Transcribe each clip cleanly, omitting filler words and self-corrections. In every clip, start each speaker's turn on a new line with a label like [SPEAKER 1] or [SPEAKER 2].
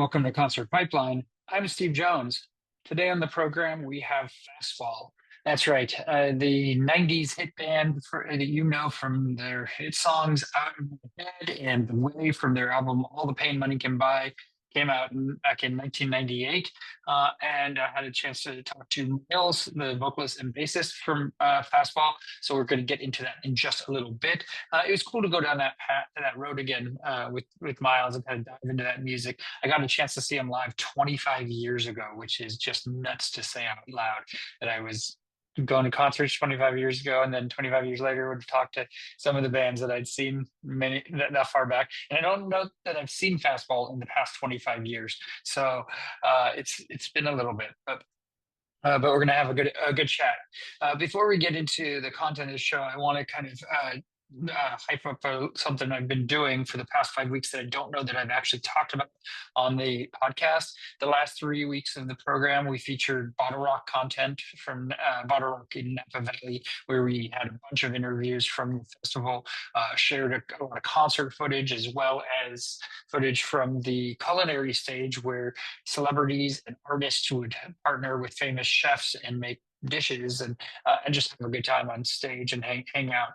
[SPEAKER 1] welcome to Concert Pipeline. I'm Steve Jones. Today on the program, we have Fastball. That's right, the 90s hit band that you know from their hit songs Out of My Head and The Way from their album All the Pain Money Can Buy. Came out back in 1998, and I had a chance to talk to Miles, the vocalist and bassist from Fastball. So we're going to get into that in just a little bit. It was cool to go down that road again with Miles and kind of dive into that music. I got a chance to see him live 25 years ago, which is just nuts to say out loud that I was going to concerts 25 years ago, and then 25 years later would talk to some of the bands that I'd seen that far back. And I don't know that I've seen Fastball in the past 25 years, so it's been a little bit, but we're going to have a good chat. Before we get into the content of the show, I want to kind of hype up something I've been doing for the past 5 weeks that I don't know that I've actually talked about on the podcast. The last 3 weeks of the program, we featured Bottle Rock content from Bottle Rock in Napa Valley, where we had a bunch of interviews from the festival, shared a lot of concert footage, as well as footage from the culinary stage where celebrities and artists would partner with famous chefs and make dishes and just have a good time on stage and hang out.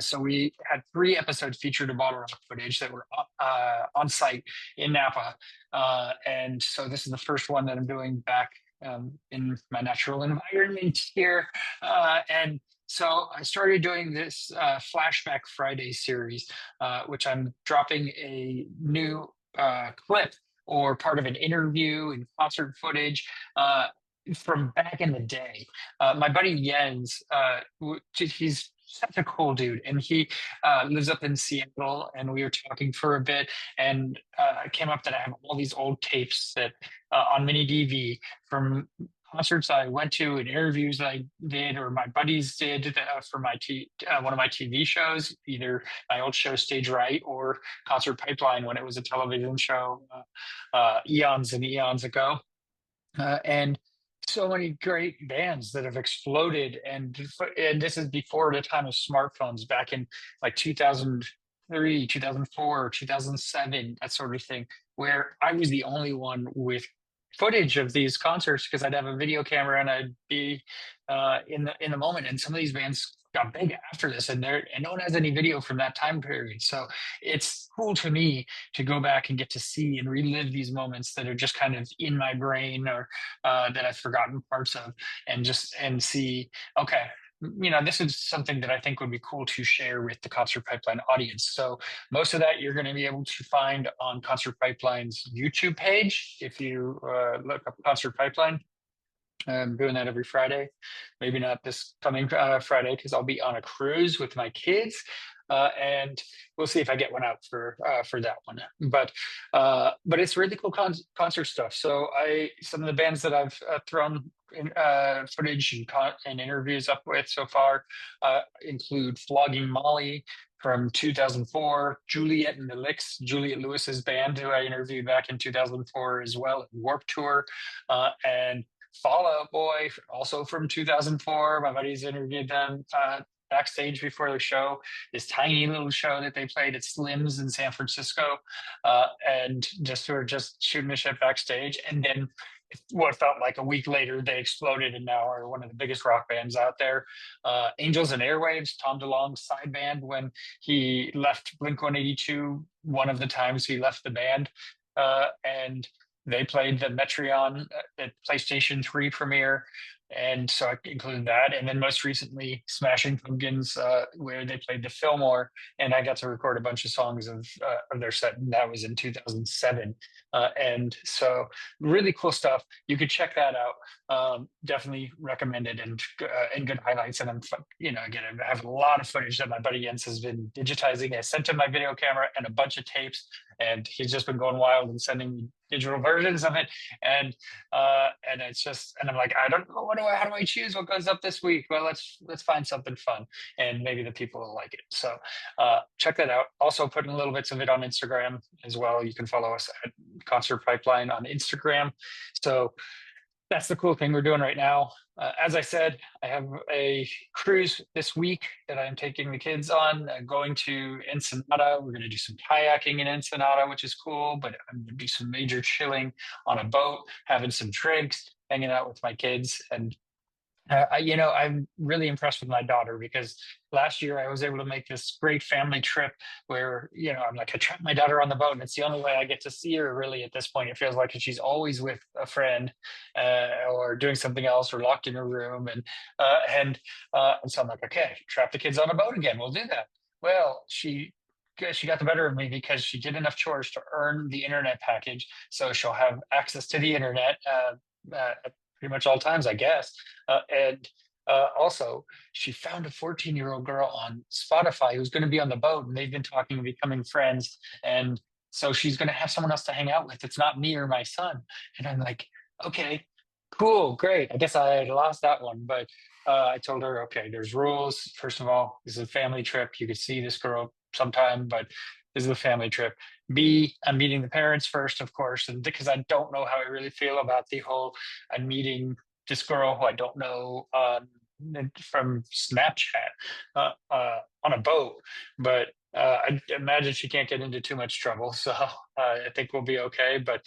[SPEAKER 1] So we had 3 episodes featured of Bottle Rock footage that were on site in Napa. And so this is the first one that I'm doing back in my natural environment here. And so I started doing this Flashback Friday series, which I'm dropping a new clip or part of an interview and concert footage from back in the day. My buddy Jens, he's such a cool dude, and he lives up in Seattle. And we were talking for a bit, and it came up that I have all these old tapes that on mini DV from concerts I went to and interviews that I did, or my buddies did for one of my TV shows, either my old show Stage Right or Concert Pipeline when it was a television show eons and eons ago. And so many great bands that have exploded, and this is before the time of smartphones, back in like 2003, 2004, 2007, that sort of thing, where I was the only one with footage of these concerts because I'd have a video camera and I'd be in the moment. And some of these bands got big after this, and no one has any video from that time period. So it's cool to me to go back and get to see and relive these moments that are just kind of in my brain, or that I've forgotten parts of, and see, okay, this is something that I think would be cool to share with the Concert Pipeline audience. So most of that you're going to be able to find on Concert Pipeline's YouTube page. If you look up Concert Pipeline, I'm doing that every Friday. Maybe not this coming Friday because I'll be on a cruise with my kids, and we'll see if I get one out for that one. But it's really cool concert stuff. So some of the bands that I've thrown in, footage and interviews up with so far include Flogging Molly from 2004, Juliet and the Licks, Juliet Lewis's band, who I interviewed back in 2004 as well, Warp Tour, and Fall Out Boy, also from 2004. My buddies interviewed them backstage before the show, this tiny little show that they played at Slim's in San Francisco, and were just shooting the shit backstage. And then what felt like a week later, they exploded and now are one of the biggest rock bands out there. Angels and Airwaves, Tom DeLonge's side band when he left Blink-182, one of the times he left the band. And they played the Metreon at PlayStation 3 premiere, and so I included that. And then most recently, Smashing Pumpkins, where they played the Fillmore, and I got to record a bunch of songs of their set, and that was in 2007. And so really cool stuff. You could check that out. Definitely recommend it, and good highlights. And again, I have a lot of footage that my buddy Jens has been digitizing. I sent him my video camera and a bunch of tapes, and he's just been going wild and sending me digital versions of it. And it's just, and I'm like, I don't know, how do I choose what goes up this week? Well, let's find something fun, and maybe the people will like it. So check that out. Also putting little bits of it on Instagram as well. You can follow us at Concert Pipeline on Instagram. So That's the cool thing we're doing right now. As I said, I have a cruise this week that I'm taking the kids on, going to Ensenada. We're going to do some kayaking in Ensenada, which is cool, but I'm going to do some major chilling on a boat, having some drinks, hanging out with my kids. And I'm really impressed with my daughter because last year I was able to make this great family trip where, I'm like, I trapped my daughter on the boat, and it's the only way I get to see her really at this point. It feels like she's always with a friend or doing something else or locked in her room. And so I'm like, okay, trap the kids on a boat again. We'll do that. Well, she got the better of me because she did enough chores to earn the internet package. So she'll have access to the internet at pretty much all times, I guess. And also, she found a 14-year-old girl on Spotify who's going to be on the boat, and they've been talking and becoming friends. And so she's going to have someone else to hang out with. It's not me or my son. And I'm like, okay, cool, great. I guess I had lost that one, but I told her, okay, there's rules. First of all, this is a family trip. You could see this girl sometime, but this is a family trip. B, I'm meeting the parents first, of course, and because I don't know how I really feel about the whole I'm meeting this girl who I don't know from Snapchat on a boat, but I imagine she can't get into too much trouble, so I think we'll be okay. But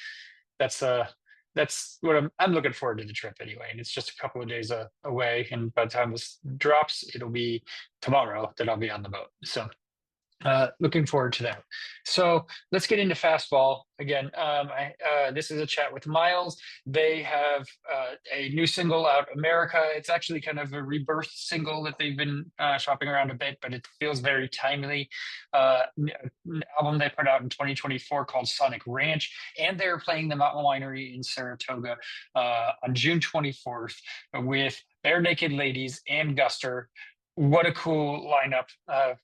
[SPEAKER 1] that's uh that's what I'm looking forward to the trip anyway, and it's just a couple of days away. And by the time this drops, it'll be tomorrow that I'll be on the boat. So looking forward to that. So let's get into Fastball again. This is a chat with Miles. They have a new single out, America. It's actually kind of a rebirth single that they've been shopping around a bit, but it feels very timely. An album they put out in 2024 called Sonic Ranch, and they're playing the Mountain Winery in Saratoga on June 24th with Bare Naked Ladies and Guster. What a cool lineup.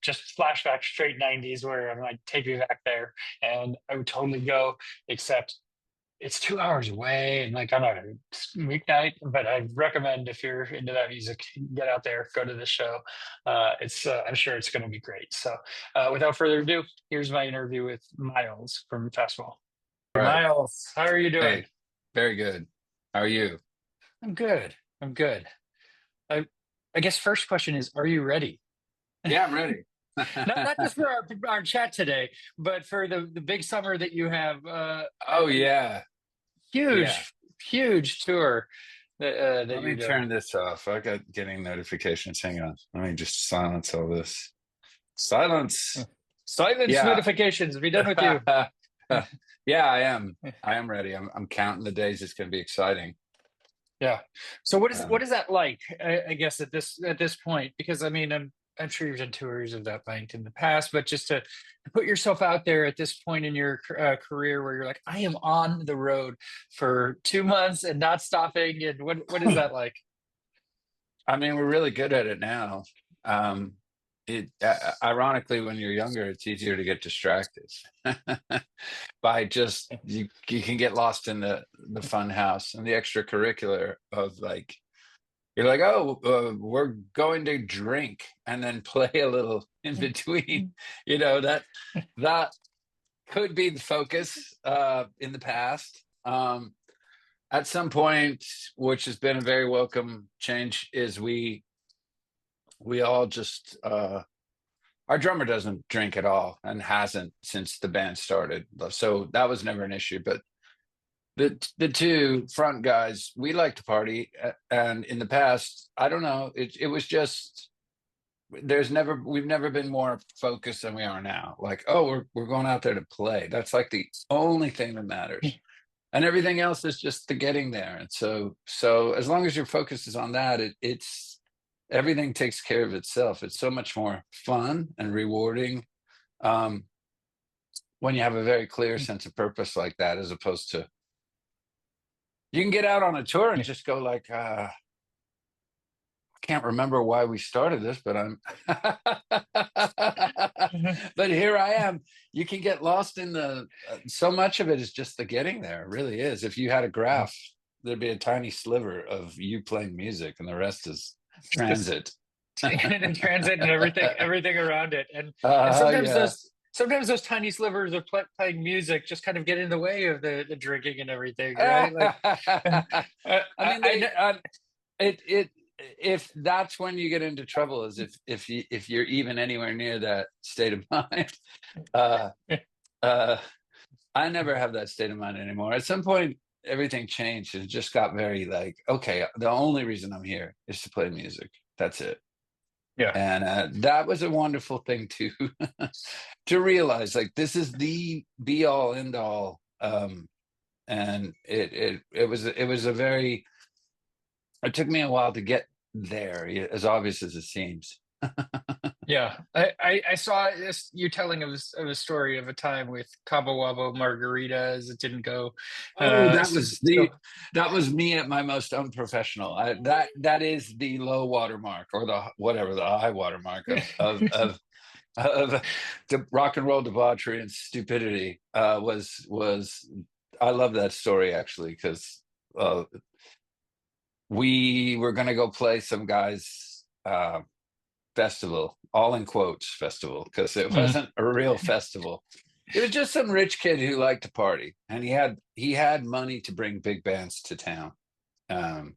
[SPEAKER 1] Just flashback straight 90s where I'm like, take me back there. And I would totally go, except it's 2 hours away and like on a weeknight. But I recommend if you're into that music, get out there, go to the show. I'm sure it's going to be great. So without further ado, here's my interview with Miles from Fastball.
[SPEAKER 2] All right.
[SPEAKER 1] Miles, how are you doing?
[SPEAKER 2] Hey, very good. How are you?
[SPEAKER 1] I'm good. I'm good. I, I guess first question is, are you ready?
[SPEAKER 2] Yeah, I'm ready.
[SPEAKER 1] Not just for our chat today, but for the big summer that you have.
[SPEAKER 2] Oh yeah, yeah.
[SPEAKER 1] Huge, huge tour that
[SPEAKER 2] Let me
[SPEAKER 1] you're doing.
[SPEAKER 2] turn this off. I got getting notifications. Hang on. Let me just silence all this. Silence.
[SPEAKER 1] Silence
[SPEAKER 2] Yeah.
[SPEAKER 1] notifications. Be done with you.
[SPEAKER 2] Yeah, I am. I am ready. I'm counting the days. It's going to be exciting.
[SPEAKER 1] Yeah. So what
[SPEAKER 2] Um,
[SPEAKER 1] is that like? I guess at this point, because I mean, I'm sure you've done tours of that length in the past, but just to put yourself out there at this point in your career where you're like, I am on the road for 2 months and not stopping. And what is that like?
[SPEAKER 2] I mean, we're really good at it now. Um, Ironically, when you're younger, it's easier to get distracted by just you can get lost in the fun house and the extracurricular of like you're like, oh, we're going to drink and then play a little in between. That could be the focus in the past. At some point, which has been a very welcome change, is we all just our drummer doesn't drink at all and hasn't since the band started, so that was never an issue. But the two front guys, we like to party, and in the past, I don't know, it was just we've never been more focused than we are now. Like, oh, we're going out there to play. That's like the only thing that matters, and everything else is just the getting there. And so as long as your focus is on that, it's everything takes care of itself. It's so much more fun and rewarding um, when you have a very clear sense of purpose like that, as opposed to you can get out on a tour and just go like, I can't remember why we started this, but I'm, but here I am. You can get lost in so much of it is just the getting there. It really is. If you had a graph, there'd be a tiny sliver of you playing music and the rest is
[SPEAKER 1] Just
[SPEAKER 2] transit.
[SPEAKER 1] and transit and everything around it. And sometimes
[SPEAKER 2] Yeah.
[SPEAKER 1] sometimes those tiny slivers of playing music just kind of get in the way of the drinking and everything, right? Like,
[SPEAKER 2] I mean,
[SPEAKER 1] I
[SPEAKER 2] it if that's when you get into trouble, is if you're even anywhere near that state of mind. Uh, uh, I never have that state of mind anymore. At some point, everything changed. It just got very like, okay, the only reason I'm here is to play music. That's it.
[SPEAKER 1] yeah,
[SPEAKER 2] And that was a wonderful thing to to realize. Like this is the be all end all. And it was a very. It took me a while to get there, as obvious as it seems.
[SPEAKER 1] yeah. I saw this you telling of a story of a time with Cabo Wabo margaritas. It didn't go.
[SPEAKER 2] Oh,
[SPEAKER 1] So
[SPEAKER 2] that was me at my most unprofessional. That is the low water mark, or the whatever, the high water mark of the rock and roll debauchery and stupidity. Was I love that story actually, because uh, we were going to go play some guys festival, all in quotes festival, because it
[SPEAKER 1] mm,
[SPEAKER 2] wasn't a real festival. It was just some rich kid who liked to party, and he had money to bring big bands to town. Um,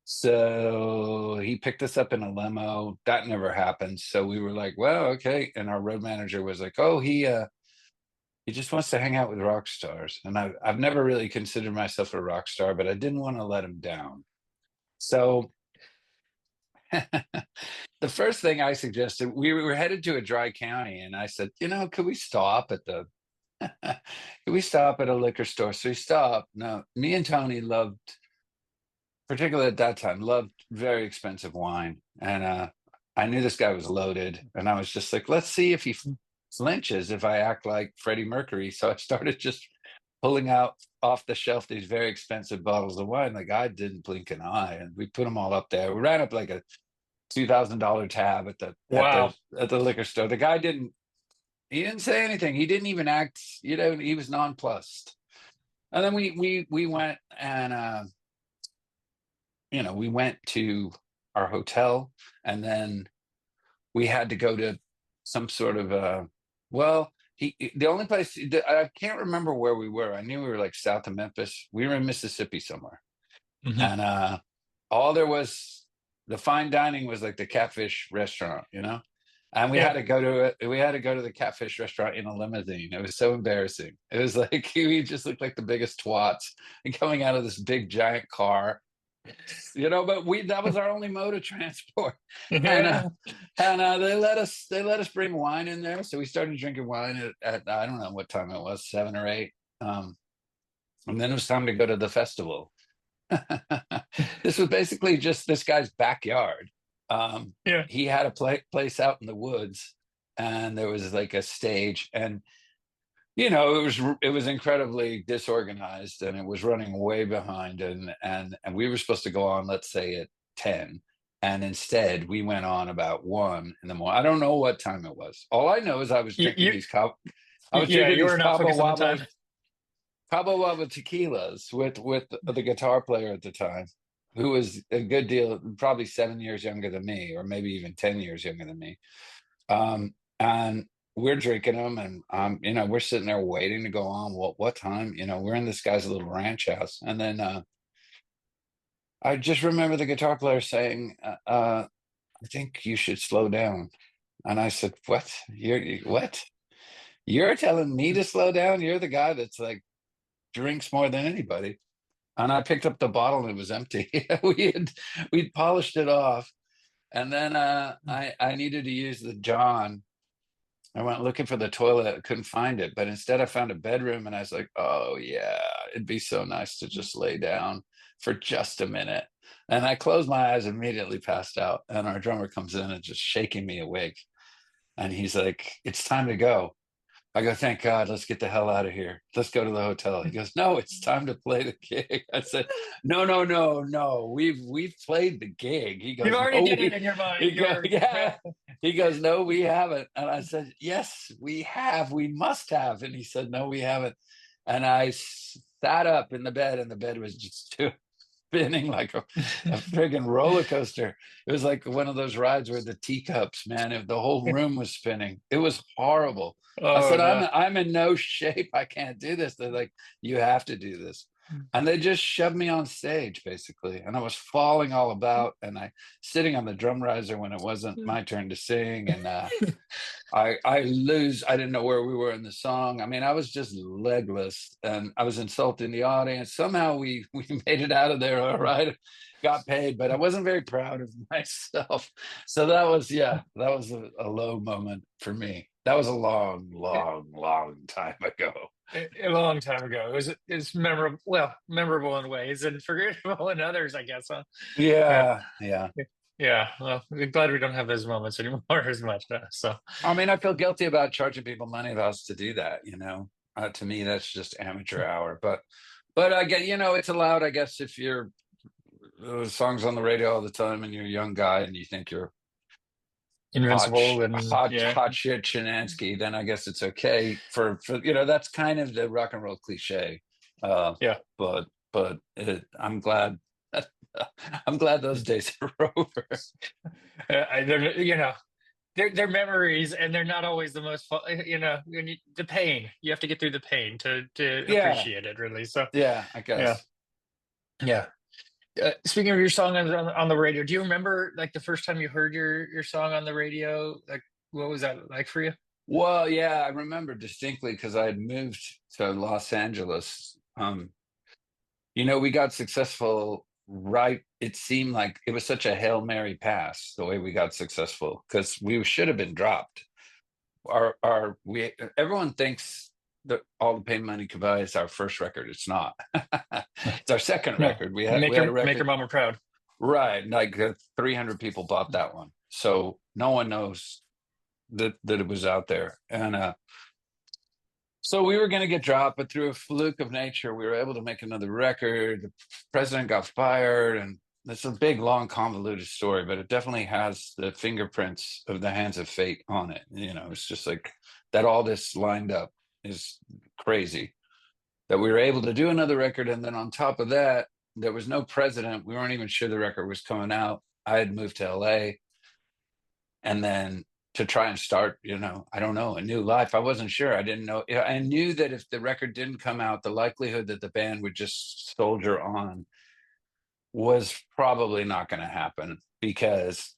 [SPEAKER 2] so he picked us up in a limo. That never happened. So we were like, well, okay. And our road manager was like, oh, he just wants to hang out with rock stars. And I've never really considered myself a rock star, but I didn't want to let him down. So the first thing I suggested, we were headed to a dry county, and I said, could we stop at the could we stop at a liquor store? So we stopped. No, me and Tony loved, particularly at that time, loved very expensive wine. And I knew this guy was loaded, and I was just like, let's see if he flinches if I act like Freddie Mercury. So I started just pulling out off the shelf these very expensive bottles of wine. The guy didn't blink an eye, and we put them all up there. We ran up like a $2,000 tab at the
[SPEAKER 1] wow.
[SPEAKER 2] liquor store. The guy didn't. He didn't say anything. He didn't even act. He was nonplussed. And then we went, and we went to our hotel, and then we had to go to some sort of well, the only place I can't remember where we were. I knew we were like south of Memphis. We were in Mississippi somewhere,
[SPEAKER 1] Hmm.
[SPEAKER 2] and all there was, the fine dining was like the Catfish restaurant, and we had
[SPEAKER 1] Yeah.
[SPEAKER 2] to go to it. We had to go to the Catfish restaurant in a limousine. It was so embarrassing. It was like we just looked like the biggest twats and coming out of this big giant car, but that was our only mode of transport. and uh
[SPEAKER 1] Yeah.
[SPEAKER 2] they let us bring wine in there, so we started drinking wine at I don't know what time it was, 7 or 8. And then it was time to go to the festival. This was basically just this guy's backyard.
[SPEAKER 1] Yeah.
[SPEAKER 2] He had a place out in the woods, and there was like a stage, and it was incredibly disorganized, and it was running way behind, and we were supposed to go on, let's say, at 10, and instead we went on about 1 in the morning. I don't know what time it was. All I know is
[SPEAKER 1] You, you,
[SPEAKER 2] I was
[SPEAKER 1] yeah,
[SPEAKER 2] drinking
[SPEAKER 1] you
[SPEAKER 2] these
[SPEAKER 1] were not focused on the time.
[SPEAKER 2] Cabo Wabo tequilas with the guitar player at the time, who was a good deal, probably 7 years younger than me, or maybe even 10 years younger than me. And we're drinking them, and we're sitting there waiting to go on. What time? We're in this guy's little ranch house, and then I just remember the guitar player saying, "I think you should slow down." And I said, "What? What? You're telling me to slow down? You're the guy that's like drinks more than anybody." And I picked up the bottle, and it was empty. We'd polished it off, and then I needed to use the John. I went looking for the toilet, couldn't find it, but instead I found a bedroom, and I was like, "Oh yeah, it'd be so nice to just lay down for just a minute." And I closed my eyes, immediately passed out, and our drummer comes in and just shaking me awake, and he's like, "It's time to go." I go, "Thank God, let's get the hell out of here. Let's go to the hotel." He goes, "No, it's time to play the gig." I said, "No, no, no, no. We've played the gig." He
[SPEAKER 1] You
[SPEAKER 2] goes,
[SPEAKER 1] already
[SPEAKER 2] "No,
[SPEAKER 1] did it in your mind.
[SPEAKER 2] he goes, yeah." He goes, "No, we haven't." And I said, "Yes, we have. We must have." And he said, "No, we haven't." And I sat up in the bed, and the bed was just too. spinning like a friggin' roller coaster. It was like one of those rides where the teacups, man, if the whole room was spinning. It was horrible. I
[SPEAKER 1] Oh
[SPEAKER 2] said,
[SPEAKER 1] no.
[SPEAKER 2] I'm in no shape. I can't do this. They're like, you have to do this. And they just shoved me on stage basically. And I was falling all about and I sitting on the drum riser when it wasn't my turn to sing. And I didn't know where we were in the song. I mean, I was just legless and I was insulting the audience. Somehow we made it out of there all right, got paid, but I wasn't very proud of myself. So that was, yeah, that was a low moment for me. That was a long, long, long time ago.
[SPEAKER 1] A long time ago. It's memorable. Well, memorable in ways and forgettable in others, I guess. Huh? Yeah,
[SPEAKER 2] Yeah, yeah.
[SPEAKER 1] yeah. Well, we're glad we don't have those moments anymore as much. So
[SPEAKER 2] I mean, I feel guilty about charging people money us to do that, you know. To me, that's just amateur hour. But I get, you know, it's allowed, I guess, if you're songs on the radio all the time and you're a young guy and you think you're
[SPEAKER 1] invincible and yeah,
[SPEAKER 2] hot shit Chinansky, then I guess it's okay for you know, that's kind of the rock and roll cliche. Uh,
[SPEAKER 1] yeah.
[SPEAKER 2] but I'm glad I'm glad those days are over.
[SPEAKER 1] You know, they're memories, and they're not always the most fun. You know, the pain. You have to get through the pain to
[SPEAKER 2] Yeah,
[SPEAKER 1] appreciate it, really. So
[SPEAKER 2] yeah, I
[SPEAKER 1] yeah,
[SPEAKER 2] guess.
[SPEAKER 1] yeah. Speaking of your song on the radio, do you remember like the first time you heard your song on the radio? Like, what was that like for you?
[SPEAKER 2] Well, yeah, I remember distinctly because I had moved to Los Angeles. You know, we got successful right. It seemed like it was such a Hail Mary pass the way we got successful because we should have been dropped. Our we everyone thinks that All the Pain Money Can Buy is our first record. It's not. It's our second
[SPEAKER 1] No,
[SPEAKER 2] record.
[SPEAKER 1] make
[SPEAKER 2] We had a
[SPEAKER 1] your
[SPEAKER 2] record,
[SPEAKER 1] mama proud.
[SPEAKER 2] right? Like 300 people bought that one, so no one knows that it was out there. And so we were going to get dropped, but through a fluke of nature, we were able to make another record. The president got fired, and it's a big, long, convoluted story, but it definitely has the fingerprints of the hands of fate on it. You know, it's just like that all this lined up is crazy that we were able to do another record. And then on top of that, there was no president. We weren't even sure the record was coming out. I had moved to LA and then to try and start, you know, I don't know, a new life. I wasn't sure. I didn't know. I knew that if the record didn't come out, the likelihood that the band would just soldier on was probably not going to happen because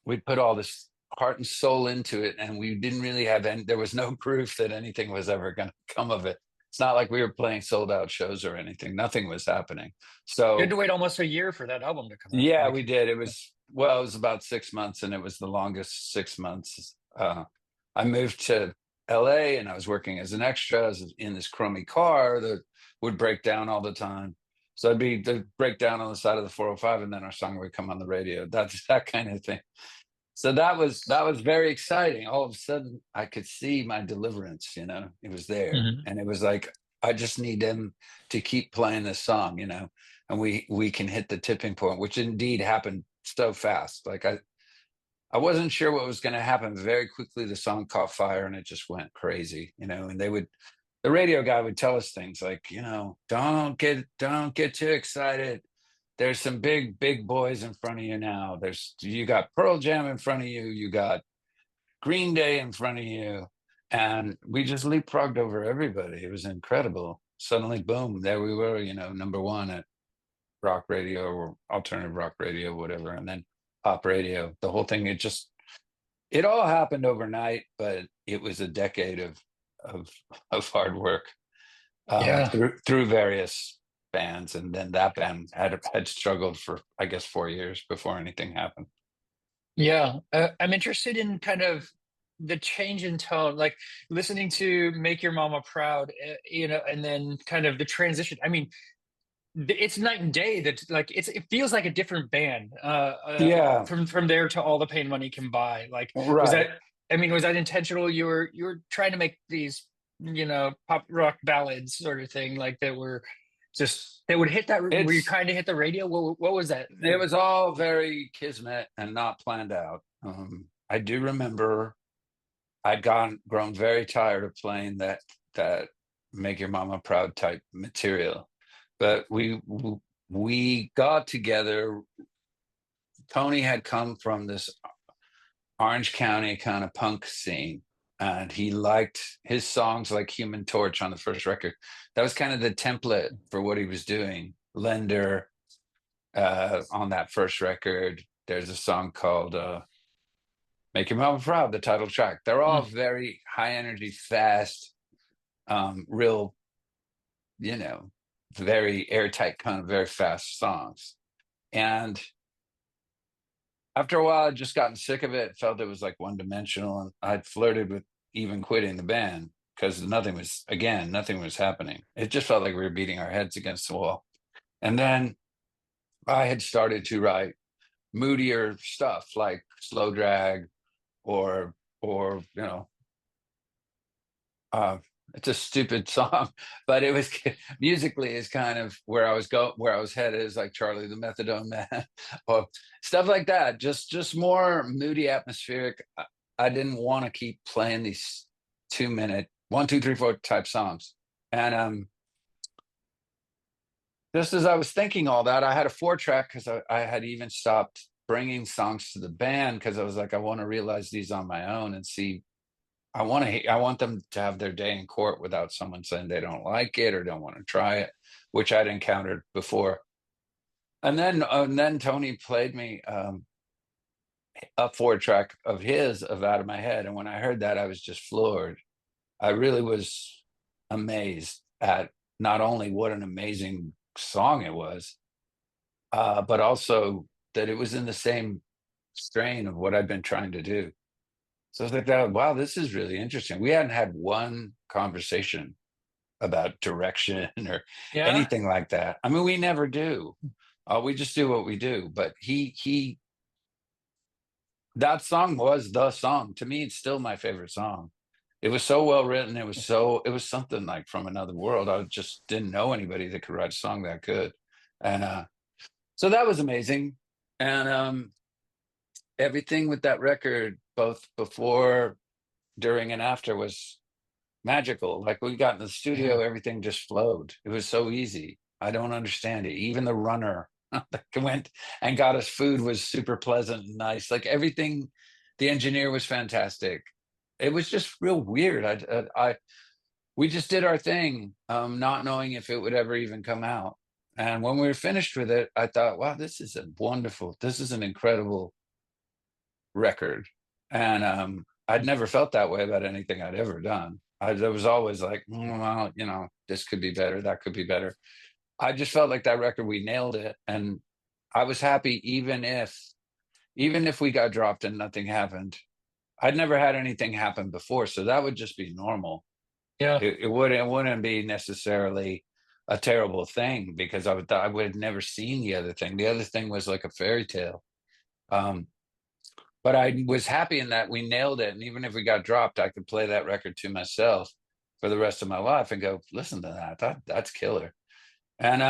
[SPEAKER 2] we'd put all this heart and soul into it and we didn't really have any, there was no proof that anything was ever going to come of it. It's not like we were playing sold out shows or anything. Nothing was happening.
[SPEAKER 1] You had
[SPEAKER 2] So
[SPEAKER 1] to wait almost a year for that album to come out.
[SPEAKER 2] yeah, we
[SPEAKER 1] Like,
[SPEAKER 2] did. It was, well, it was about 6 months and it was the longest 6 months. I moved to LA and I was working as an extra. I was in this crummy car that would break down all the time. So the break down on the side of the 405 and then our song would come on the radio. That's that kind of thing. So that was very exciting. All of a sudden I could see my deliverance, you know, it was there.
[SPEAKER 1] mhm.
[SPEAKER 2] And it was like, I just need them to keep playing this song, you know, and we can hit the tipping point, which indeed happened so fast. Like I wasn't sure what was going to happen. Very quickly, the song caught fire and it just went crazy, you know. And the radio guy would tell us things like, you know, don't get too excited. There's some big boys in front of you now. You got Pearl Jam in front of you. You got Green Day in front of you, and we just leapfrogged over everybody. It was incredible. Suddenly, boom, there we were. You know, number one at rock radio or alternative rock radio, whatever, and then pop radio. The whole thing, it all happened overnight, but it was a decade of of hard work
[SPEAKER 1] Yeah,
[SPEAKER 2] through various bands, and then that band had struggled for I guess 4 years before anything happened.
[SPEAKER 1] yeah. I'm interested in kind of the change in tone, like listening to "Make Your Mama Proud," you know, and then kind of the transition. I mean, it's night and day. That like it feels like a different band
[SPEAKER 2] Yeah,
[SPEAKER 1] from there to "All the Pain Money Can Buy." Like, was that?
[SPEAKER 2] right.
[SPEAKER 1] I mean, was that intentional? You were trying to make these, you know, pop rock ballads sort of thing, like that were just that would hit that. Were you
[SPEAKER 2] It's
[SPEAKER 1] trying to hit the radio? What was that?
[SPEAKER 2] it was all very kismet and not planned out. I do remember I'd grown very tired of playing that "Make Your Mama Proud" type material, but we got together. Tony had come from this Orange County kind of punk scene, and he liked his songs like Human Torch on the first record. That was kind of the template for what he was doing. Lender, on that first record, there's a song called Make Your Mama Proud, the title track. They're all
[SPEAKER 1] Mm.
[SPEAKER 2] very high energy, fast, real, you know, very airtight, kind of very fast songs. And after a while, I'd just gotten sick of it, felt it was like one dimensional. And I'd flirted with even quitting the band because nothing was happening. It just felt like we were beating our heads against the wall. And then I had started to write moodier stuff like Slow Drag or uh it's a stupid song, but it was musically is kind of where I was headed, is like Charlie the Methadone Man or stuff like that. Just more moody, atmospheric. I didn't want to keep playing these 2 minute 1 2 3 4 type songs. And just as I was thinking all that, I had a 4 track because I had even stopped bringing songs to the band because I was like, I want to realize these on my own and see. I want them to have their day in court without someone saying they don't like it or don't want to try it, which I'd encountered before. And then Tony played me a 4 track of his of Out of My Head, and when I heard that, I was just floored. I really was amazed at not only what an amazing song it was, but also that it was in the same strain of what I'd been trying to do. So I was like, "Oh, wow, this is really interesting." We hadn't had one conversation about direction or
[SPEAKER 1] Yeah.
[SPEAKER 2] anything like that. I mean, we never do. We just do what we do. But that song was the song. To me, it's still my favorite song. It was so well written. It was something like from another world. I just didn't know anybody that could write a song that good. And so that was amazing. And everything with that record, both before, during, and after, was magical. Like we got in the
[SPEAKER 1] Yeah.
[SPEAKER 2] studio, everything just flowed. It was so easy. I don't understand it. Even the runner that went and got us food was super pleasant and nice. Like everything, the engineer was fantastic. It was just real weird. We just did our thing, not knowing if it would ever even come out. And when we were finished with it, I thought, wow, this is an incredible record. And I'd never felt that way about anything I'd ever done. There was always like, well, this could be better, that could be better. I just felt like that record, we nailed it. And I was happy even if we got dropped and nothing happened. I'd never had anything happen before, so that would just be normal.
[SPEAKER 1] Yeah.
[SPEAKER 2] It wouldn't be necessarily a terrible thing because I would have never seen the other thing. The other thing was like a fairy tale. Um, but I was happy in that we nailed it. And even if we got dropped, I could play that record to myself for the rest of my life and go, listen to that. That's killer. And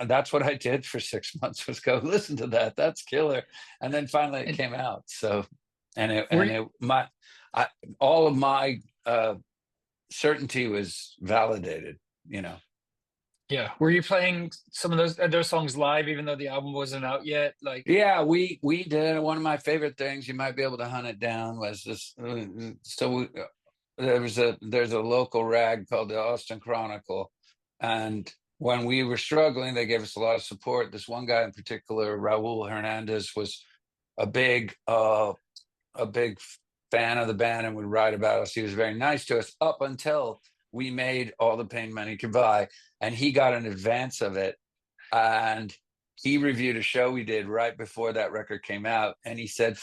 [SPEAKER 2] that's what I did for 6 months, was go listen to that. That's killer. And then finally it
[SPEAKER 1] And
[SPEAKER 2] came out. So, and it,
[SPEAKER 1] were
[SPEAKER 2] and
[SPEAKER 1] you,
[SPEAKER 2] it, my, I, all of my certainty was validated, you know.
[SPEAKER 1] yeah, were you playing some of those songs live even though the album wasn't out yet? Like,
[SPEAKER 2] Yeah, we did. One of my favorite things, you might be able to hunt it down, was this. There's a local rag called the Austin Chronicle, and when we were struggling, they gave us a lot of support. This one guy in particular, Raul Hernandez, was a big a big fan of the band and would write about us. He was very nice to us up until we made All the Pain Money Could Buy, and he got an advance of it. And he reviewed a show we did right before that record came out, and he said,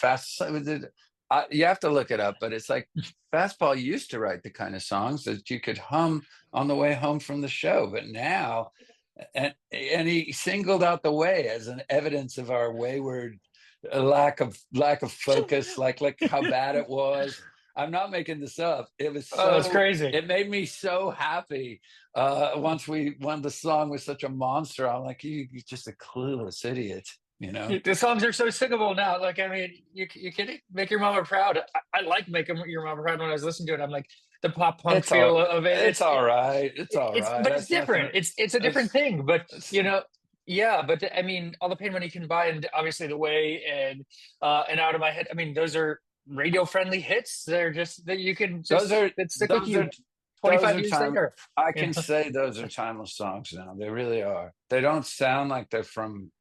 [SPEAKER 2] you have to look it up, but it's like Fastball used to write the kind of songs that you could hum on the way home from the show, but now, and he singled out the way as an evidence of our wayward lack of focus, like how bad it was. I'm not making this up.
[SPEAKER 1] oh, that's crazy.
[SPEAKER 2] It made me so happy. When the song was such a monster, I'm like, you're just a clueless idiot, you know.
[SPEAKER 1] The songs are so singable now. Like, I mean, you kidding? Make Your Mama Proud. I like Making Your Mama Proud. When I was listening to it, I'm like the pop punk feel of it.
[SPEAKER 2] It's all right. It's all right.
[SPEAKER 1] But it's
[SPEAKER 2] That's
[SPEAKER 1] different.
[SPEAKER 2] nothing.
[SPEAKER 1] It's a different
[SPEAKER 2] It's
[SPEAKER 1] thing. But
[SPEAKER 2] it's
[SPEAKER 1] you know, Yeah, but I mean, all the pain money can buy, and obviously the way and out of my head. I mean, those are radio friendly hits. They're just that you can
[SPEAKER 2] Those
[SPEAKER 1] just
[SPEAKER 2] are
[SPEAKER 1] that stick with
[SPEAKER 2] those
[SPEAKER 1] you
[SPEAKER 2] are those
[SPEAKER 1] 25
[SPEAKER 2] are
[SPEAKER 1] years
[SPEAKER 2] time.
[SPEAKER 1] later.
[SPEAKER 2] I
[SPEAKER 1] You
[SPEAKER 2] can
[SPEAKER 1] know?
[SPEAKER 2] say those are timeless songs now. They really are. They don't sound like they're from.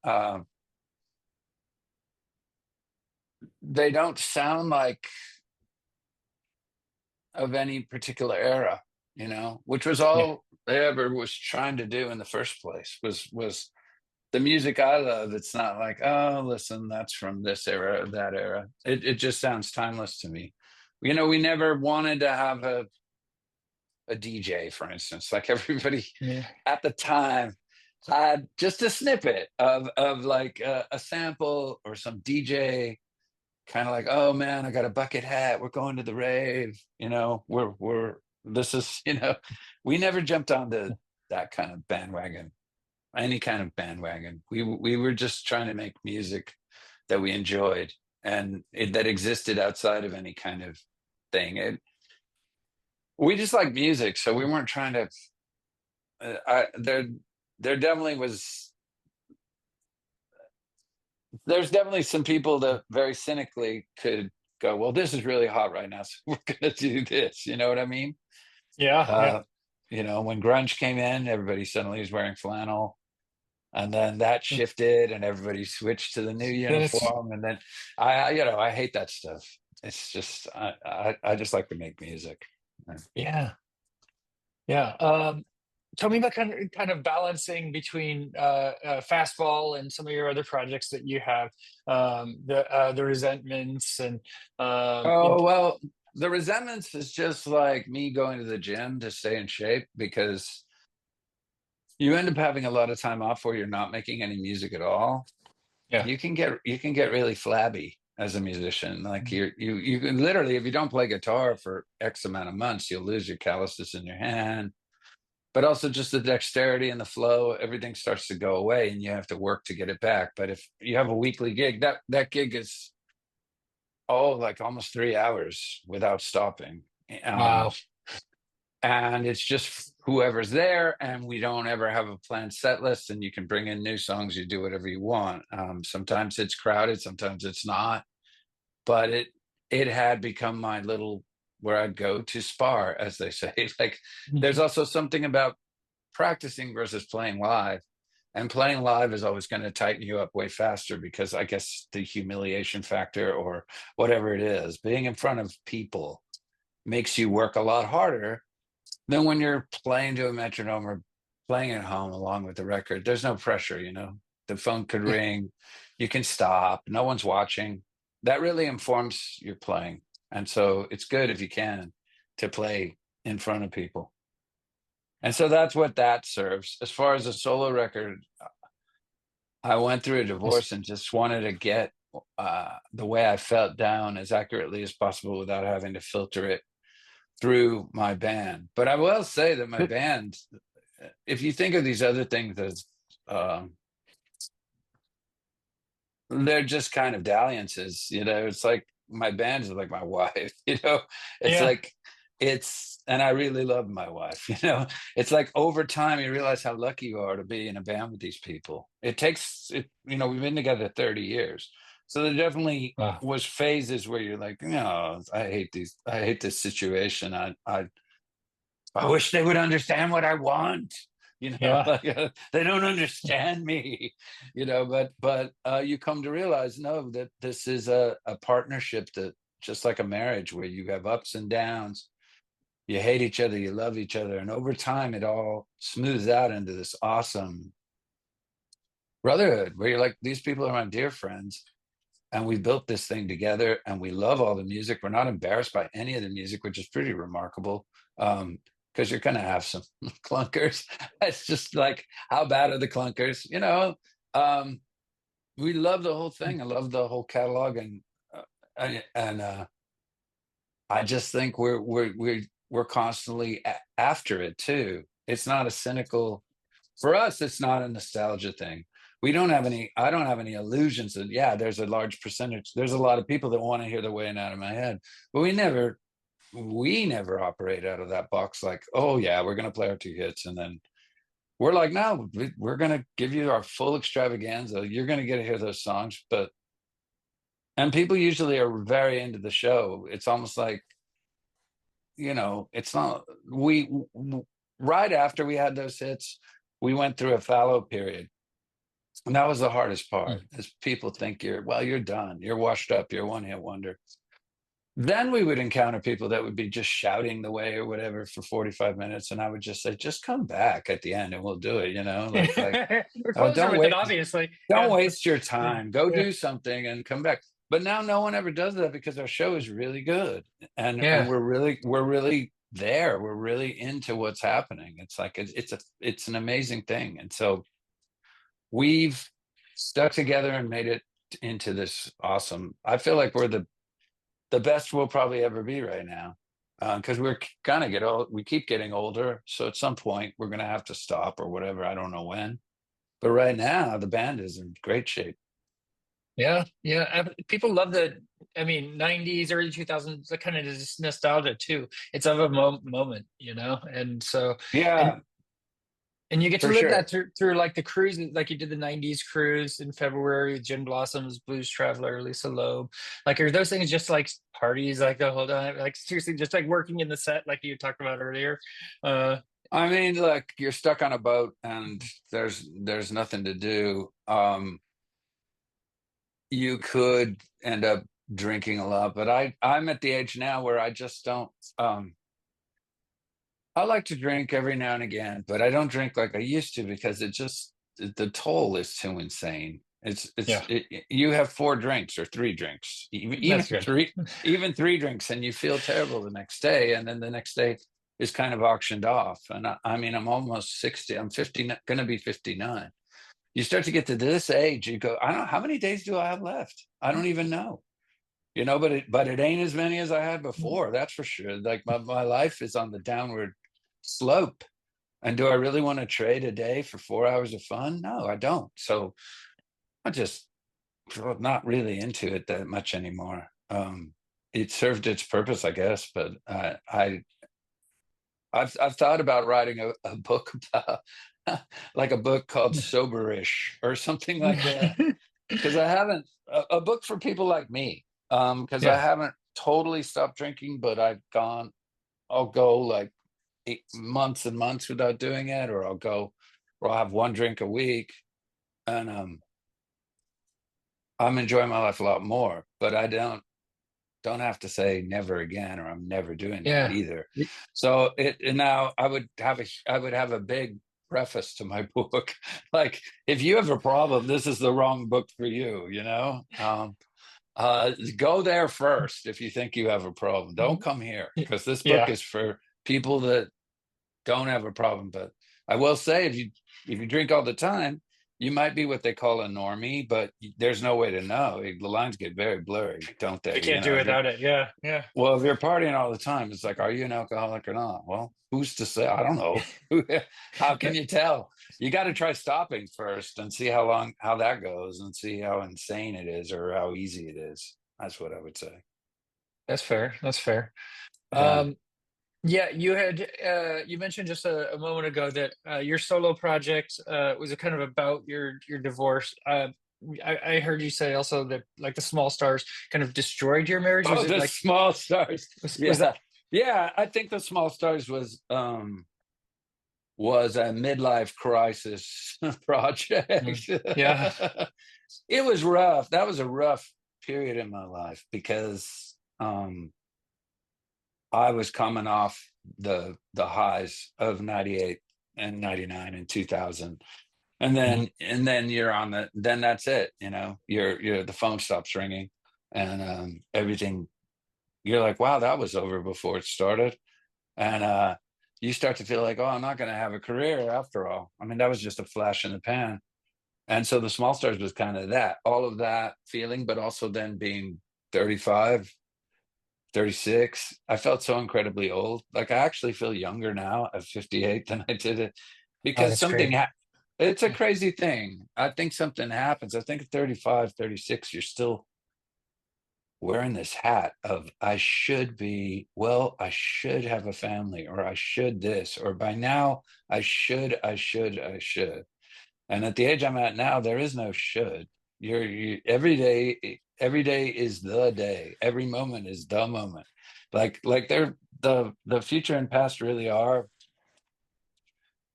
[SPEAKER 2] They don't sound like of any particular era. Which was
[SPEAKER 1] Yeah,
[SPEAKER 2] all they ever was trying to do in the first place. Was the music I love. It's not like, oh, listen, that's from this era or that era. It just sounds timeless to me. We never wanted to have a DJ, for instance, like everybody
[SPEAKER 1] yeah,
[SPEAKER 2] at the time had just a snippet of like a sample or some DJ kind of like, oh man, I got a bucket hat. We're going to the rave. We're this is we never jumped onto that kind of bandwagon, any kind of bandwagon. We were just trying to make music that we enjoyed and that existed outside of any kind of thing. We just like music, so we weren't trying to. There definitely was. There's definitely some people that very cynically could go, well, this is really hot right now, so we're gonna do this. You know what I mean?
[SPEAKER 1] yeah, yeah.
[SPEAKER 2] Uh, when grunge came in, everybody suddenly was wearing flannel, and then that shifted, and everybody switched to the new
[SPEAKER 1] Then it's
[SPEAKER 2] uniform. And then I hate that stuff. It's just I just like to make music.
[SPEAKER 1] yeah, yeah. Tell me about kind of balancing between fastball and some of your other projects that you have, the resentments and
[SPEAKER 2] Oh, well, the resentments is just like me going to the gym to stay in shape because you end up having a lot of time off where you're not making any music at all.
[SPEAKER 1] yeah,
[SPEAKER 2] You can get really flabby as a musician. Like you can literally, if you don't play guitar for X amount of months, you'll lose your calluses in your hand. But also just the dexterity and the flow, everything starts to go away and you have to work to get it back. But if you have a weekly gig, that gig is like almost 3 hours without stopping. Um,
[SPEAKER 1] wow,
[SPEAKER 2] and it's just whoever's there, and we don't ever have a planned set list, and you can bring in new songs, you do whatever you want. Sometimes it's crowded, sometimes it's not, but it had become my little where I'd go to spar, as they say. Like, there's also something about practicing versus playing live, and playing live is always going to tighten you up way faster because I guess the humiliation factor or whatever it is, being in front of people makes you work a lot harder then when you're playing to a metronome or playing at home along with the record, there's no pressure. The phone could
[SPEAKER 1] yeah,
[SPEAKER 2] ring, you can stop, no one's watching. That really informs your playing. And so it's good if you can to play in front of people. And so that's what that serves. As far as a solo record, I went through a
[SPEAKER 1] yes.
[SPEAKER 2] divorce and just wanted to get the way I felt down as accurately as possible without having to filter it through my band. But I will say that my band, if you think of these other things as um, they're just kind of dalliances, it's like my band is like my wife, it's
[SPEAKER 1] Yeah,
[SPEAKER 2] like and I really love my wife, it's like over time you realize how lucky you are to be in a band with these people. It takes it, we've been together 30 years. So there definitely
[SPEAKER 1] wow,
[SPEAKER 2] was phases where you're like, no, I hate this situation. I wish they would understand what I want.
[SPEAKER 1] yeah,
[SPEAKER 2] Like they don't understand me. But you come to realize no, that this is a partnership that just like a marriage where you have ups and downs. You hate each other, you love each other, and over time it all smooths out into this awesome brotherhood where you're like, these people are my dear friends, and we built this thing together, and we love all the music. We're not embarrassed by any of the music, which is pretty remarkable. Because you're going to have some clunkers. It's just like, how bad are the clunkers? We love the whole thing. I love the whole catalog, and I just think we're constantly after it too. It's not a cynical for us. It's not a nostalgia thing. We don't have any. I don't have any illusions that yeah, there's a large percentage. There's a lot of people that want to hear the way and out of my head, but we never operate out of that box like, oh yeah, we're going to play our two hits and then we're like, no, we're going to give you our full extravaganza. You're going to get to hear those songs, but and people usually are very into the show. It's almost like, it's not right after we had those hits, we went through a fallow period. And that was the hardest part,
[SPEAKER 1] Mm.
[SPEAKER 2] is people think you're done, you're washed up, you're a one-hit wonder. Then we would encounter people that would be just shouting the way or whatever for 45 minutes, and I would just say, just come back at the end and we'll do it,
[SPEAKER 1] We're
[SPEAKER 2] oh,
[SPEAKER 1] closer
[SPEAKER 2] don't
[SPEAKER 1] with it,
[SPEAKER 2] wait,
[SPEAKER 1] obviously.
[SPEAKER 2] don't
[SPEAKER 1] Yeah.
[SPEAKER 2] waste your
[SPEAKER 1] Yeah.
[SPEAKER 2] time, go
[SPEAKER 1] Yeah.
[SPEAKER 2] do something and come back. But now no one ever does that, because our show is really good, and
[SPEAKER 1] Yeah.
[SPEAKER 2] we're really there, we're really into what's happening. It's like it's an amazing thing. And so we've stuck together and made it into this awesome, I feel like we're the best we'll probably ever be right now, because we're gonna get old, we keep getting older, so at some point we're gonna have to stop or whatever, I don't know when. But right now the band is in great shape.
[SPEAKER 1] Yeah. Yeah. People love I mean, 90s, early 2000s, the kind of this nostalgia too. It's of a moment, And so, and
[SPEAKER 2] Yeah,
[SPEAKER 1] And you get to
[SPEAKER 2] for
[SPEAKER 1] live that
[SPEAKER 2] sure.
[SPEAKER 1] through like the cruise, like you did the '90s cruise in February with Gin Blossoms, Blues Traveler, Lisa Loeb. Like, are those things just like parties like the whole time? Like, seriously, just like working in the set, like you talked about earlier. Uh,
[SPEAKER 2] I mean, look, you're stuck on a boat and there's nothing to do. You could end up drinking a lot, but I'm at the age now where I just don't. I like to drink every now and again, but I don't drink like I used to, because the toll is too insane.
[SPEAKER 1] yeah,
[SPEAKER 2] You have four drinks or three drinks, even
[SPEAKER 1] that's good.
[SPEAKER 2] even three drinks, and you feel terrible the next day, and then the next day is kind of auctioned off. And I mean, I'm almost 60. I'm 50, going to be 59. You start to get to this age, you go, I don't know, how many days do I have left? I don't even know. But it ain't as many as I had before. That's for sure. Like my life is on the downward slope. And do I really want to trade a day for 4 hours of fun? No, I don't. So I just not really into it that much anymore. It served its purpose, I guess, but I've thought about writing a book about like a book called Soberish or something like that, because I haven't a book for people like me, because I
[SPEAKER 1] Yeah,
[SPEAKER 2] haven't totally stopped drinking, but I'll go like 8 months and months without doing it, or I'll have one drink a week, and I'm enjoying my life a lot more. But I don't have to say never again, or I'm never doing that
[SPEAKER 1] yeah,
[SPEAKER 2] either. So and now I would have a big preface to my book, like, if you have a problem, this is the wrong book for you. Go there first if you think you have a problem. Don't come here, because this book
[SPEAKER 1] yeah.
[SPEAKER 2] is for people that don't have a problem. But I will say, if you drink all the time, you might be what they call a normie, but there's no way to know. The lines get very blurry, don't
[SPEAKER 1] You
[SPEAKER 2] they?
[SPEAKER 1] can't do without it. Yeah, yeah.
[SPEAKER 2] Well, if you're partying all the time, it's like, are you an alcoholic or not? Well, who's to say? I don't know. How can you tell? You got to try stopping first and see how that goes, and see how insane it is or how easy it is. That's what I would say.
[SPEAKER 1] That's fair. That's fair.
[SPEAKER 2] Yeah.
[SPEAKER 1] Um, Yeah, you mentioned just a moment ago that your solo project was a kind of about your divorce. I heard you say also that like the small stars kind of destroyed your marriage. Was
[SPEAKER 2] Oh,
[SPEAKER 1] it
[SPEAKER 2] the
[SPEAKER 1] like
[SPEAKER 2] small stars.
[SPEAKER 1] was that?
[SPEAKER 2] Yeah. Yeah. I think the small stars was a midlife crisis
[SPEAKER 1] Mm.
[SPEAKER 2] project.
[SPEAKER 1] Yeah.
[SPEAKER 2] It was rough. That was a rough period in my life, because I was coming off the highs of 98 and 99 and 2000. And
[SPEAKER 1] Mhm.
[SPEAKER 2] then then that's it, you're the phone stops ringing, and everything, you're like, wow, that was over before it started. And you start to feel like, oh, I'm not going to have a career after all. I mean, that was just a flash in the pan. And so the small stars was kind of that, all of that feeling, but also then being 35, 36, I felt so incredibly old. Like, I actually feel younger now at 58 than I did it,
[SPEAKER 1] Oh,
[SPEAKER 2] because
[SPEAKER 1] that's great.
[SPEAKER 2] it's a
[SPEAKER 1] Yeah.
[SPEAKER 2] crazy thing. I think something happens. I think at 35, 36, you're still wearing this hat of I should be, well, I should have a family, or I should this, or by now I should. And at the age I'm at now, there is no should. Every day is the day. Every moment is the moment. Like they're the future and past really are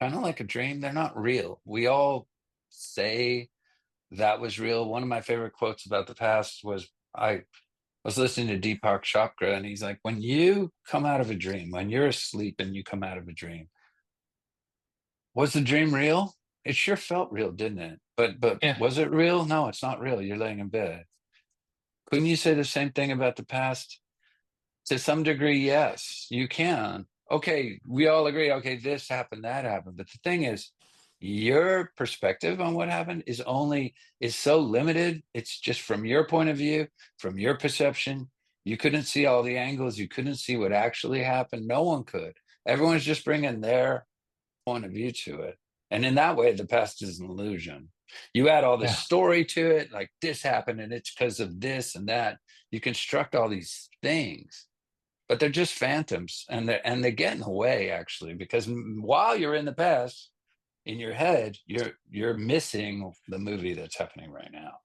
[SPEAKER 2] kind of like a dream. They're not real. We all say that was real. One of my favorite quotes about the past was I was listening to Deepak Chopra, and he's like, when you come out of a dream, when you're asleep and you come out of a dream, was the dream real? It sure felt real, didn't it? But
[SPEAKER 1] Yeah.
[SPEAKER 2] was it real? No, it's not real. You're laying in bed. Couldn't you say the same thing about the past? To some degree, yes, you can. Okay, we all agree, okay, this happened, that happened. But the thing is, your perspective on what happened is so limited. It's just from your point of view, from your perception. You couldn't see all the angles. You couldn't see what actually happened. No one could. Everyone's just bringing their point of view to it. And in that way, the past is an illusion. You add all this
[SPEAKER 1] Yeah.
[SPEAKER 2] story to it, like this happened and it's because of this and that. You construct all these things, but they're just phantoms, and they get in the way actually, because while you're in the past, in your head, you're missing the movie that's happening right now.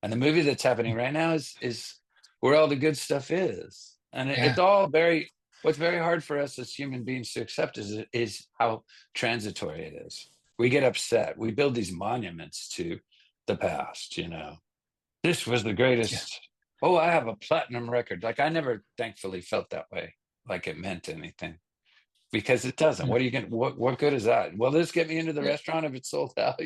[SPEAKER 2] And the movie that's happening right now is where all the good stuff is. And it's
[SPEAKER 1] Yeah.
[SPEAKER 2] all very, what's very hard for us as human beings to accept is how transitory it is. We get upset. We build these monuments to the past, This was the
[SPEAKER 1] Yeah.
[SPEAKER 2] greatest. Oh, I have a platinum record. Like I never thankfully felt that way, like it meant anything. Because it doesn't.
[SPEAKER 1] Yeah.
[SPEAKER 2] What are you going what good is that? Will this get me into the restaurant if it's sold out?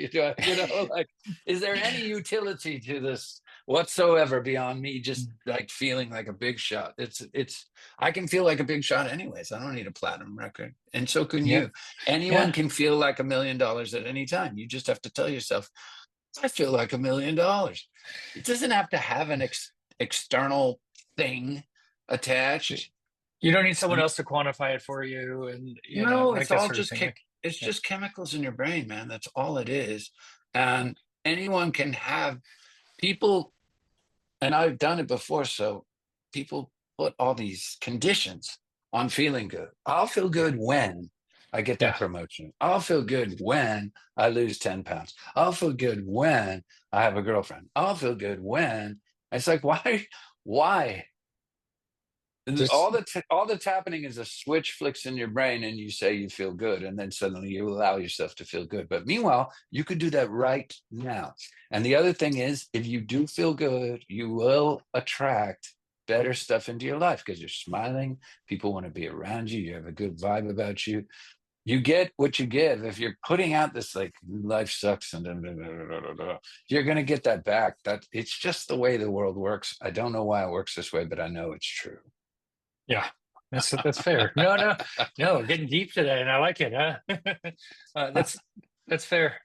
[SPEAKER 2] Like, is there any utility to this whatsoever beyond me just like feeling like a big shot? It's I can feel like a big shot anyways. I don't need a platinum record. And so can
[SPEAKER 1] Yeah.
[SPEAKER 2] you. Anyone
[SPEAKER 1] Yeah.
[SPEAKER 2] can feel like $1 million at any time. You just have to tell yourself, I feel like $1 million. It doesn't have to have an external thing attached.
[SPEAKER 1] You don't need someone else to quantify it for you, and
[SPEAKER 2] No,
[SPEAKER 1] like
[SPEAKER 2] it's
[SPEAKER 1] that
[SPEAKER 2] all
[SPEAKER 1] sort of
[SPEAKER 2] just
[SPEAKER 1] thing. Like,
[SPEAKER 2] it's
[SPEAKER 1] yeah.
[SPEAKER 2] just chemicals in your brain, man. That's all it is. And anyone can have people, and I've done it before. So people put all these conditions on feeling good. I'll feel
[SPEAKER 1] Yeah.
[SPEAKER 2] good when I get that
[SPEAKER 1] Yeah.
[SPEAKER 2] promotion. I'll feel good when I lose 10 pounds. I'll feel good when I have a girlfriend. I'll feel good when it's like, why?
[SPEAKER 1] Just
[SPEAKER 2] All that's happening is a switch flicks in your brain and you say you feel good, and then suddenly you allow yourself to feel good. But meanwhile, you could do that right now. And the other thing is, if you do feel good, you will attract better stuff into your life because you're smiling. People want to be around you. You have a good vibe about you. You get what you give. If you're putting out this like life sucks and you're going to get that back. That it's just the way the world works. I don't know why it works this way, but I know it's true.
[SPEAKER 1] yeah. That's fair. No, no, no. Getting deep today, and I like it. Huh? That's fair.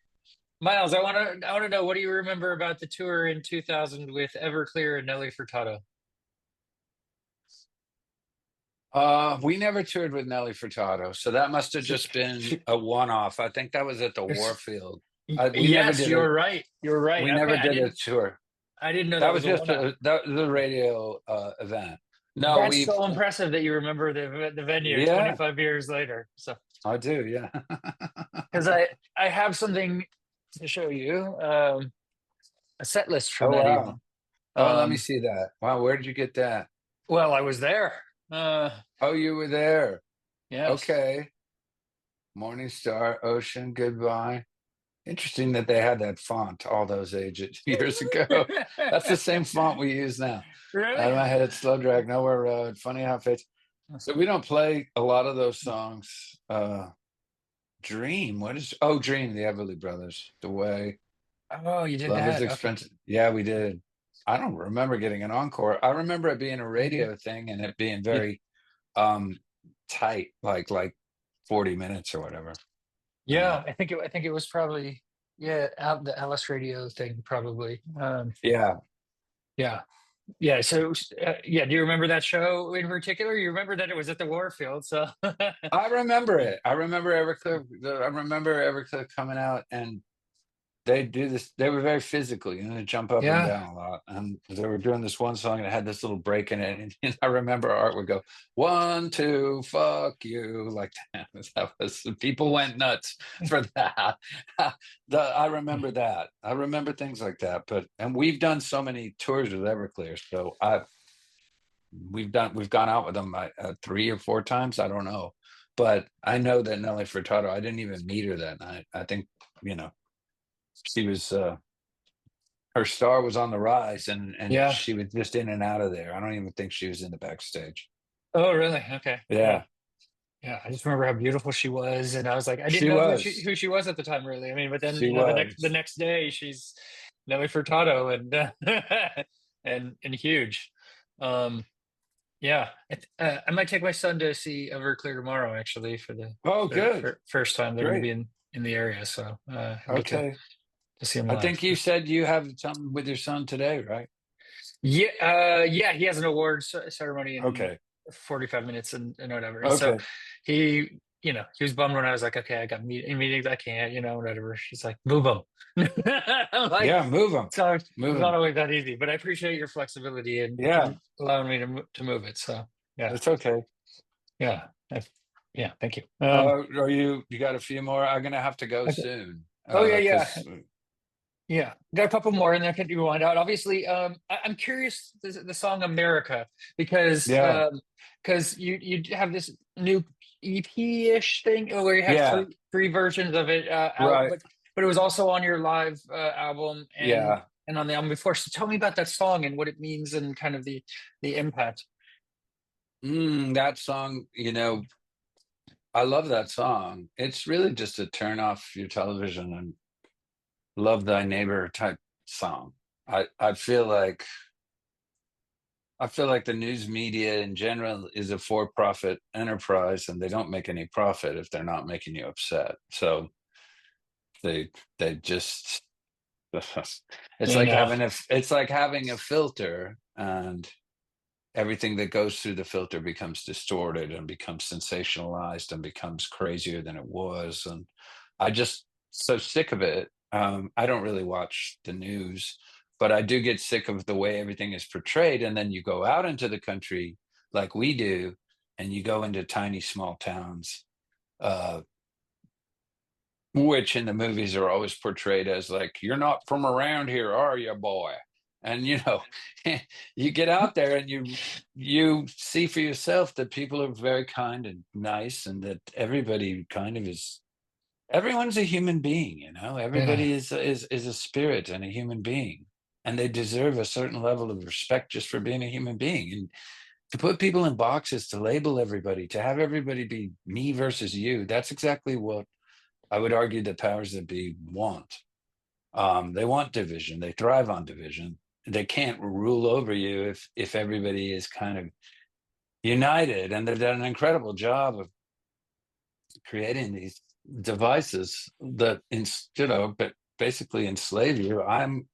[SPEAKER 1] Miles, I want to know, what do you remember about the tour in 2000 with Everclear and Nelly Furtado?
[SPEAKER 2] We never toured with Nelly Furtado, so that must have just been a one-off. I think that was at the Warfield. We never
[SPEAKER 1] Yes,
[SPEAKER 2] did a
[SPEAKER 1] you're right. You're right.
[SPEAKER 2] we
[SPEAKER 1] Okay,
[SPEAKER 2] never
[SPEAKER 1] I
[SPEAKER 2] did a
[SPEAKER 1] didn't
[SPEAKER 2] tour.
[SPEAKER 1] I didn't know
[SPEAKER 2] That
[SPEAKER 1] that
[SPEAKER 2] was
[SPEAKER 1] was a
[SPEAKER 2] just
[SPEAKER 1] one-off.
[SPEAKER 2] that was a radio event. No,
[SPEAKER 1] That's
[SPEAKER 2] we've
[SPEAKER 1] so impressive that you remember the venue
[SPEAKER 2] yeah,
[SPEAKER 1] 25 years later. So,
[SPEAKER 2] I do. Yeah.
[SPEAKER 1] because I have something to show you, a set list from
[SPEAKER 2] Oh
[SPEAKER 1] that
[SPEAKER 2] wow.
[SPEAKER 1] evening.
[SPEAKER 2] Oh, let me
[SPEAKER 1] Um,
[SPEAKER 2] see that. Wow, where did you get that?
[SPEAKER 1] well, I was there.
[SPEAKER 2] Oh, you were there.
[SPEAKER 1] Yes.
[SPEAKER 2] Okay. Morning Star, Ocean, Goodbye. Interesting that they had that font all those ages years ago. That's the same font we use now. Out
[SPEAKER 1] Really?
[SPEAKER 2] of my head, Slow Drag, Nowhere Road, Funny How It Fits. So we don't play a lot of those songs. Dream, what is? Oh, Dream, the Everly Brothers. The Way,
[SPEAKER 1] Oh, you did
[SPEAKER 2] Love is
[SPEAKER 1] that. Okay.
[SPEAKER 2] Expensive. Yeah, we did. I don't remember getting an encore. I remember it being a radio thing and it being
[SPEAKER 1] Yeah.
[SPEAKER 2] very um tight, like 40 minutes or whatever. Uh,
[SPEAKER 1] Yeah, I think it was probably, yeah, the Alice radio thing probably.
[SPEAKER 2] yeah,
[SPEAKER 1] Yeah. Yeah, so yeah, do you remember that show in particular? You remember that it was at the Warfield, so
[SPEAKER 2] I remember
[SPEAKER 1] yeah.
[SPEAKER 2] it. I remember Everclear. I remember Everclear coming out, and they do this. They were very physical, they jump up and
[SPEAKER 1] Yeah.
[SPEAKER 2] down a lot. And they were doing this one song and it had this little break in it. And I remember Art would go, 1, 2, fuck you. Like that. That was, people went nuts for that. I remember that. I remember things like that. And we've done so many tours with Everclear. So we've gone out with them 3 or 4 times. I don't know. But I know that Nelly Furtado, I didn't even meet her that night. I think, you know, she was her star was on the rise, and
[SPEAKER 1] Yeah.
[SPEAKER 2] she was just in and out of there. I don't even think she was in the backstage.
[SPEAKER 1] Oh, really? Okay. Yeah.
[SPEAKER 2] Yeah,
[SPEAKER 1] Yeah. I just remember how beautiful she was, and I was like, I didn't
[SPEAKER 2] she
[SPEAKER 1] know
[SPEAKER 2] was.
[SPEAKER 1] who she was at the time, really. I mean, but then
[SPEAKER 2] She
[SPEAKER 1] the
[SPEAKER 2] was.
[SPEAKER 1] next day, she's Nelly Furtado and and huge. Um, yeah. I might take my son to see Everclear tomorrow, actually, for the
[SPEAKER 2] Oh, good.
[SPEAKER 1] first time they're going to
[SPEAKER 2] Great.
[SPEAKER 1] be in the area. So I'll get
[SPEAKER 2] Okay.
[SPEAKER 1] to see him
[SPEAKER 2] I
[SPEAKER 1] live.
[SPEAKER 2] think you said you have something with your son today, right?
[SPEAKER 1] Yeah, yeah, he has an awards ceremony in
[SPEAKER 2] Okay.
[SPEAKER 1] 45 minutes and whatever. And so
[SPEAKER 2] Okay.
[SPEAKER 1] he was bummed when I was like, okay, I got meetings, I can't, whatever. She's like, move him. I'm like,
[SPEAKER 2] Yeah, move him.
[SPEAKER 1] so it's
[SPEAKER 2] Move
[SPEAKER 1] not
[SPEAKER 2] him.
[SPEAKER 1] always that easy, but I appreciate your flexibility
[SPEAKER 2] Yeah,
[SPEAKER 1] and allowing me to move it. So yeah,
[SPEAKER 2] it's okay.
[SPEAKER 1] yeah, yeah, thank you.
[SPEAKER 2] Are you got a few more? I'm gonna have to go
[SPEAKER 1] Okay.
[SPEAKER 2] soon.
[SPEAKER 1] Oh yeah, yeah.
[SPEAKER 2] Because
[SPEAKER 1] Yeah, got a couple more, and then can you wind out? Obviously, I'm curious the song "America" because
[SPEAKER 2] yeah,
[SPEAKER 1] you have this new EP-ish thing where you have
[SPEAKER 2] yeah,
[SPEAKER 1] three versions of it out,
[SPEAKER 2] right.
[SPEAKER 1] but it was also on your live album
[SPEAKER 2] Yeah.
[SPEAKER 1] and on the album before. So tell me about that song and what it means and kind of the impact.
[SPEAKER 2] That song, I love that song. It's really just a turn off your television and love thy neighbor type song. I feel like the news media in general is a for-profit enterprise, and they don't make any profit if they're not making you upset. So they they just it's
[SPEAKER 1] You
[SPEAKER 2] like
[SPEAKER 1] know,
[SPEAKER 2] having a filter, and everything that goes through the filter becomes distorted and becomes sensationalized and becomes crazier than it was. And I just so sick of it. I don't really watch the news, but I do get sick of the way everything is portrayed. And then you go out into the country like we do, and you go into tiny small towns, uh, which in the movies are always portrayed as like, you're not from around here, are you, boy? And you get out there and you see for yourself that people are very kind and nice, and that everybody kind of is. Everyone's a human being,
[SPEAKER 1] yeah,
[SPEAKER 2] everybody is a spirit and a human being, and they deserve a certain level of respect just for being a human being. And to put people in boxes, to label everybody, to have everybody be me versus you, that's exactly what I would argue the powers that be want. They want division. They thrive on division. They can't rule over you if everybody is kind of united. And they've done an incredible job of creating these devices that, but basically enslave you. I'm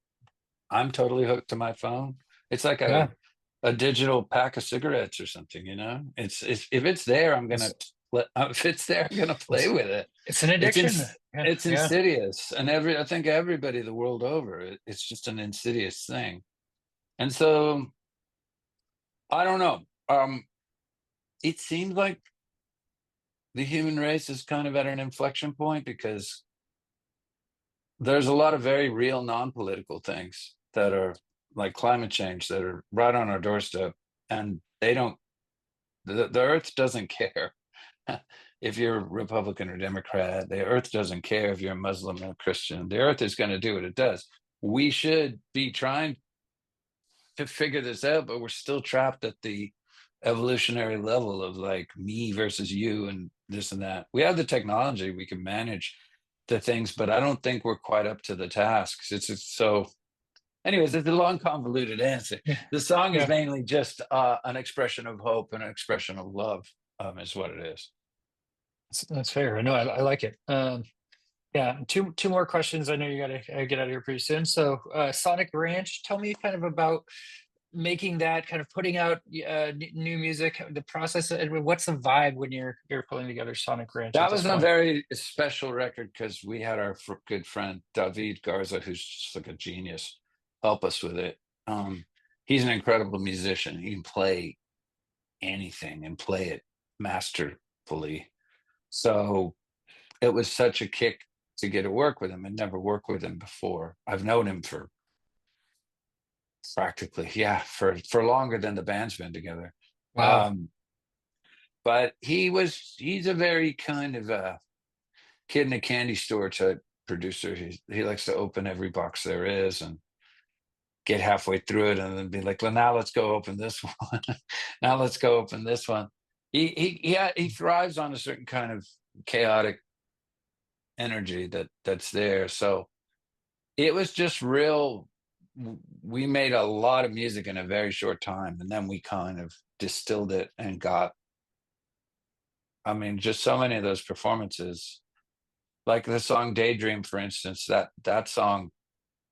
[SPEAKER 2] totally hooked to my phone. It's like a
[SPEAKER 1] yeah.
[SPEAKER 2] a digital pack of cigarettes or something. It's if it's there, I'm gonna
[SPEAKER 1] It's
[SPEAKER 2] if it's there, I'm gonna play
[SPEAKER 1] it's
[SPEAKER 2] with it.
[SPEAKER 1] it's an
[SPEAKER 2] It's
[SPEAKER 1] addiction. Yeah,
[SPEAKER 2] it's
[SPEAKER 1] yeah.
[SPEAKER 2] insidious, and I think everybody the world over, it's just an insidious thing. And so I don't know. It seems like the human race is kind of at an inflection point, because there's a lot of very real non-political things that are like climate change that are right on our doorstep, and they don't. The Earth doesn't care if you're Republican or Democrat. The Earth doesn't care if you're a Muslim or Christian. The Earth is going to do what it does. We should be trying to figure this out, but we're still trapped at the evolutionary level of like me versus you and this and that. We have the technology, we can manage the things, but I don't think we're quite up to the tasks. It's so. Anyways, it's a long, convoluted answer.
[SPEAKER 1] Yeah,
[SPEAKER 2] The song is
[SPEAKER 1] yeah,
[SPEAKER 2] mainly just an expression of hope and an expression of love, is what it is.
[SPEAKER 1] that's fair. I know, I like it. Yeah, two more questions. I know you got to get out of here pretty soon. So, Sonic Ranch, tell me kind of about making that kind of putting out new music, the process, what's the vibe when you're pulling together Sonic Ranch at
[SPEAKER 2] That
[SPEAKER 1] this
[SPEAKER 2] was a
[SPEAKER 1] point?
[SPEAKER 2] very special record because we had our good friend David Garza, who's just like a genius, help us with it. Um, he's an incredible musician. He can play anything and play it masterfully. So it was such a kick to get to work with him and never worked with him before. I've known him for practically, yeah, for longer than the band's been together.
[SPEAKER 1] Wow.
[SPEAKER 2] Um, but he's a very kind of a kid in a candy store type producer. He likes to open every box there is and get halfway through it and then be like, well, now let's go open this one. Now let's go open this one. He thrives on a certain kind of chaotic energy that's there. So it was just real. We made a lot of music in a very short time, and then we kind of distilled it and got. I mean, just so many of those performances, like the song "Daydream," for instance. That song,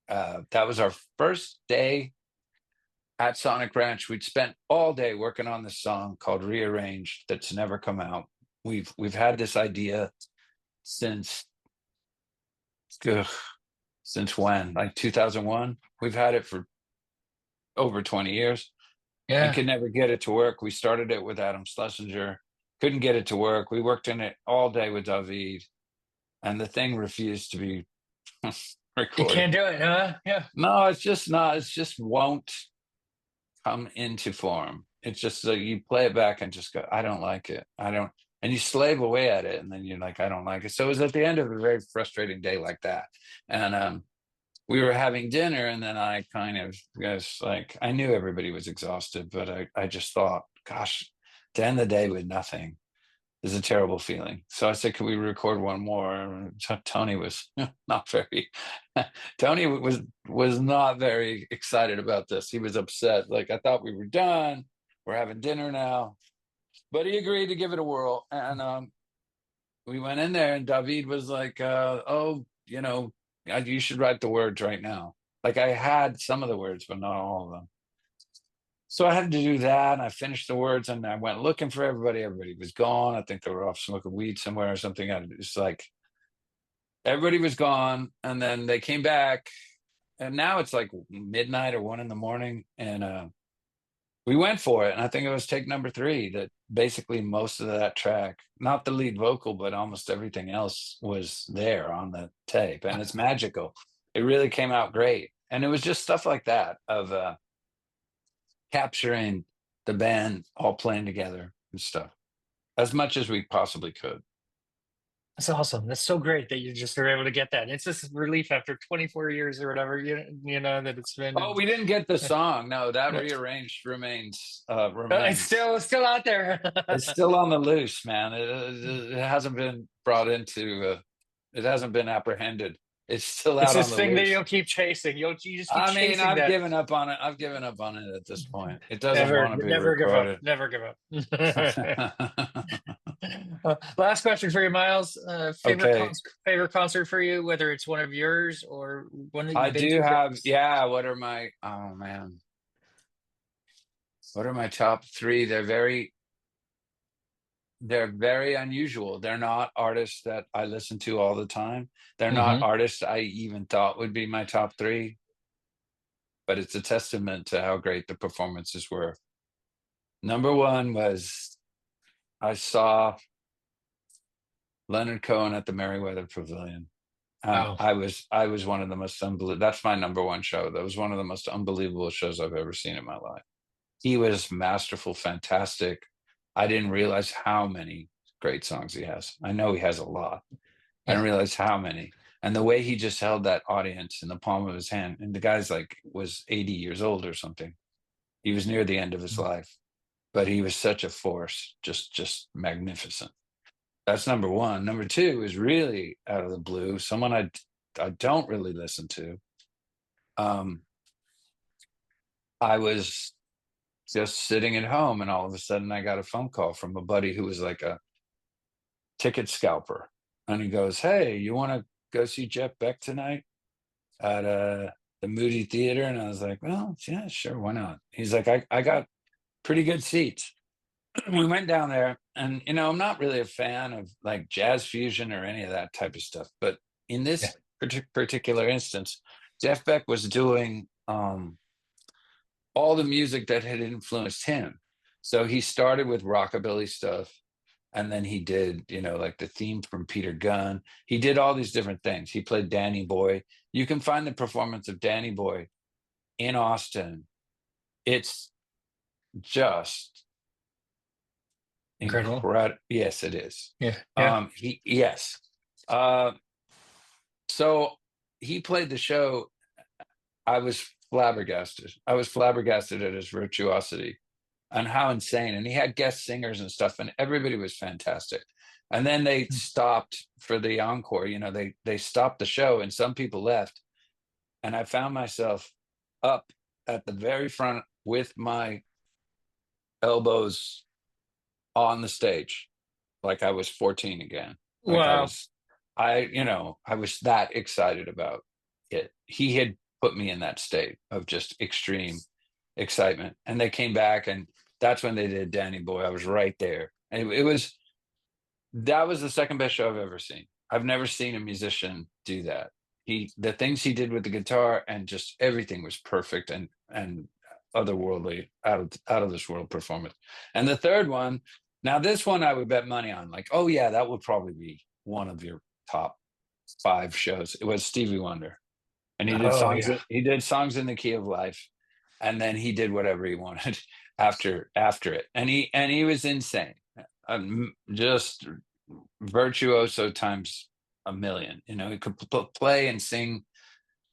[SPEAKER 2] that was our first day at Sonic Ranch. We'd spent all day working on this song called "Rearranged" that's never come out. We've had this idea since ugh, since when? Like 2001. We've had it for over 20 years and
[SPEAKER 1] Yeah.
[SPEAKER 2] could never get it to work. We started it with Adam Schlesinger, couldn't get it to work. We worked in it all day with David, and the thing refused to be
[SPEAKER 1] You
[SPEAKER 2] recorded.
[SPEAKER 1] can't do it, huh? Yeah.
[SPEAKER 2] No, it's just not. It's just won't come into form. It's just like you play it back and just go, I don't like it. I don't. And you slave away at it, and then you're like, I don't like it. So it was at the end of a very frustrating day like that. And we were having dinner, and then I kind of was like, I knew everybody was exhausted, but I just thought, gosh, to end the day with nothing is a terrible feeling. So I said, "Can we record one more?" And Tony was not very. Tony was not very excited about this. He was upset. Like, I thought we were done. We're having dinner now, but he agreed to give it a whirl. And we went in there, and David was like, "Oh, you should write the words right now." Like I had some of the words, but not all of them. So I had to do that, and I finished the words, and I went looking for everybody. Everybody was gone. I think they were off smoking weed somewhere or something. It's like everybody was gone, and then they came back, and now it's like midnight or 1 in the morning, and we went for it. And I think it was take number three. That basically most of that track, not the lead vocal, but almost everything else was there on the tape, and it's magical. It really came out great, and it was just stuff like that of capturing the band all playing together and stuff as much as we possibly could.
[SPEAKER 1] That's awesome. That's so great that you just are able to get that. It's just relief after 24 years or whatever, that it's
[SPEAKER 2] Oh,
[SPEAKER 1] been.
[SPEAKER 2] we didn't get the
[SPEAKER 1] uh,
[SPEAKER 2] song. No, that
[SPEAKER 1] uh,
[SPEAKER 2] rearranged
[SPEAKER 1] it's
[SPEAKER 2] remains.
[SPEAKER 1] still out there.
[SPEAKER 2] It's still on the loose, man. It hasn't been brought into. It hasn't been apprehended. It's still
[SPEAKER 1] It's
[SPEAKER 2] out on
[SPEAKER 1] this
[SPEAKER 2] the
[SPEAKER 1] thing that
[SPEAKER 2] loose.
[SPEAKER 1] you'll keep chasing. You just keep
[SPEAKER 2] I mean,
[SPEAKER 1] chasing
[SPEAKER 2] I've
[SPEAKER 1] that.
[SPEAKER 2] given up on it. I've given up on it at this point. It doesn't
[SPEAKER 1] Never,
[SPEAKER 2] want to be
[SPEAKER 1] never give up.
[SPEAKER 2] recorded.
[SPEAKER 1] Never give up. Last question for you, Miles.
[SPEAKER 2] Okay,
[SPEAKER 1] Favorite concert for you, whether it's one of yours or one that
[SPEAKER 2] I
[SPEAKER 1] you've been
[SPEAKER 2] do
[SPEAKER 1] to.
[SPEAKER 2] have. Yeah, what are my? Oh man, what are my top three? They're very unusual. They're not artists that I listen to all the time. They're not
[SPEAKER 1] Hmm.
[SPEAKER 2] artists I even thought would be my top three, but it's a testament to how great the performances were. Number one was I saw Leonard Cohen at the Merriweather Pavilion.
[SPEAKER 1] Oh,
[SPEAKER 2] I was one of the most unbelievable. That's my number one show. That was one of the most unbelievable shows I've ever seen in my life. He was masterful, fantastic. I didn't realize how many great songs he has. I know he has a lot. I didn't
[SPEAKER 1] yeah.
[SPEAKER 2] realize how many. And the way he just held that audience in the palm of his hand, and the guy's like was 80 years old or something. He was near the end of his life, but he was such a force, just magnificent. That's number one. Number two is really out of the blue. Someone I don't really listen to. Um, I was just sitting at home, and all of a sudden, I got a phone call from a buddy who was like a ticket scalper, and he goes, "Hey, you want to go see Jeff Beck tonight at the Moody Theater, and I was like, well, yeah, sure, why not? He's like, I got pretty good seats. We went down there, and I'm not really a fan of like jazz fusion or any of that type of stuff, but in
[SPEAKER 1] Yeah.
[SPEAKER 2] this particular instance, Jeff Beck was doing all the music that had influenced him. So he started with rockabilly stuff, and then he did, like the theme from Peter Gunn. He did all these different things. He played Danny Boy. You can find the performance of Danny Boy in Austin. It's just
[SPEAKER 1] Incredible.
[SPEAKER 2] incredible. Yes, it is.
[SPEAKER 1] Yeah. Yeah.
[SPEAKER 2] Yes. Uh, so he played the show. I was flabbergasted. I was flabbergasted at his virtuosity and how insane. And he had guest singers and stuff, and everybody was fantastic. And then they stopped for the encore. They stopped the show, and some people left. And I found myself up at the very front with my elbows on the stage, like I was 14 again. Like
[SPEAKER 1] Wow.
[SPEAKER 2] I was that excited about it. He had put me in that state of just extreme excitement. And they came back, and that's when they did Danny Boy. I was right there. And that was the second best show I've ever seen. I've never seen a musician do that. The things he did with the guitar and just everything was perfect and otherworldly, out of this world performance. And the third one, now this one I would bet money on, like, oh yeah, that would probably be one of your top 5 shows. It was Stevie Wonder. And he did
[SPEAKER 1] Oh
[SPEAKER 2] songs
[SPEAKER 1] yeah.
[SPEAKER 2] he did songs in the key of life, and then he did whatever he wanted after it. And he was insane. Just virtuoso times a million. He could play and sing.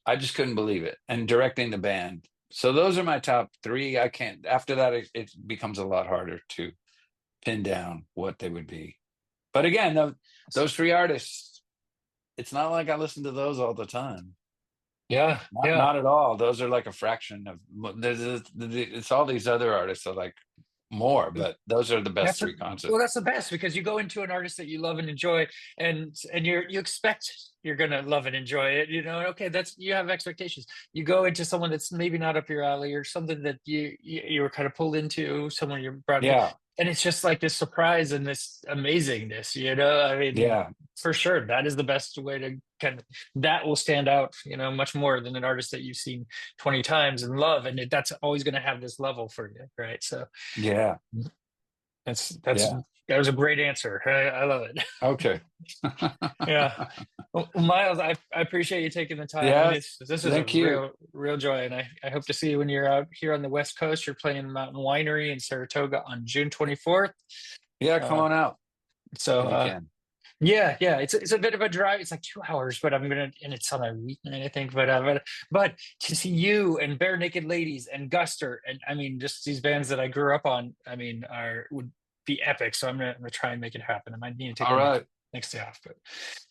[SPEAKER 2] I just couldn't believe it. And directing the band. So those are my top 3. I can't. After that, it becomes a lot harder to pin down what they would be. But again, those 3 artists, it's not like I listen to those all the time.
[SPEAKER 1] Yeah.
[SPEAKER 2] Not,
[SPEAKER 1] Yeah.
[SPEAKER 2] not at all. Those are like a fraction of. It's all these other artists are like more, but those are the best
[SPEAKER 1] That's
[SPEAKER 2] 3 concerts.
[SPEAKER 1] well, that's the best because you go into an artist that you love and enjoy, and you expect you're gonna love and enjoy it. Okay, that's you have expectations. You go into someone that's maybe not up your alley or something that you were kind of pulled into, someone you're brought in,
[SPEAKER 2] Yeah,
[SPEAKER 1] and it's just like this surprise and this amazingness. I mean,
[SPEAKER 2] yeah,
[SPEAKER 1] for sure, that is the best way to kind of that will stand out. Much more than an artist that you've seen 20 times and love, and that's always going to have this level for you, right? So.
[SPEAKER 2] yeah,
[SPEAKER 1] That's
[SPEAKER 2] yeah.
[SPEAKER 1] that was a great answer. I love it.
[SPEAKER 2] Okay.
[SPEAKER 1] Yeah. Well, Miles, I appreciate you taking the time.
[SPEAKER 2] Yeah.
[SPEAKER 1] This is a
[SPEAKER 2] Thank you.
[SPEAKER 1] real joy, and I hope to see you when you're out here on the West Coast. You're playing Mountain Winery in Saratoga on June 24th.
[SPEAKER 2] Yeah, come
[SPEAKER 1] Uh,
[SPEAKER 2] on out
[SPEAKER 1] so
[SPEAKER 2] when you can.
[SPEAKER 1] yeah, it's a bit of a drive. It's like 2 hours, but and it's on a weeknight, I think. But to see you and Bare Naked Ladies and Guster, and I mean, just these bands that I grew up on, I mean, would be epic. So I'm gonna try and make it happen. I might need to take
[SPEAKER 2] All
[SPEAKER 1] the
[SPEAKER 2] right.
[SPEAKER 1] next day off,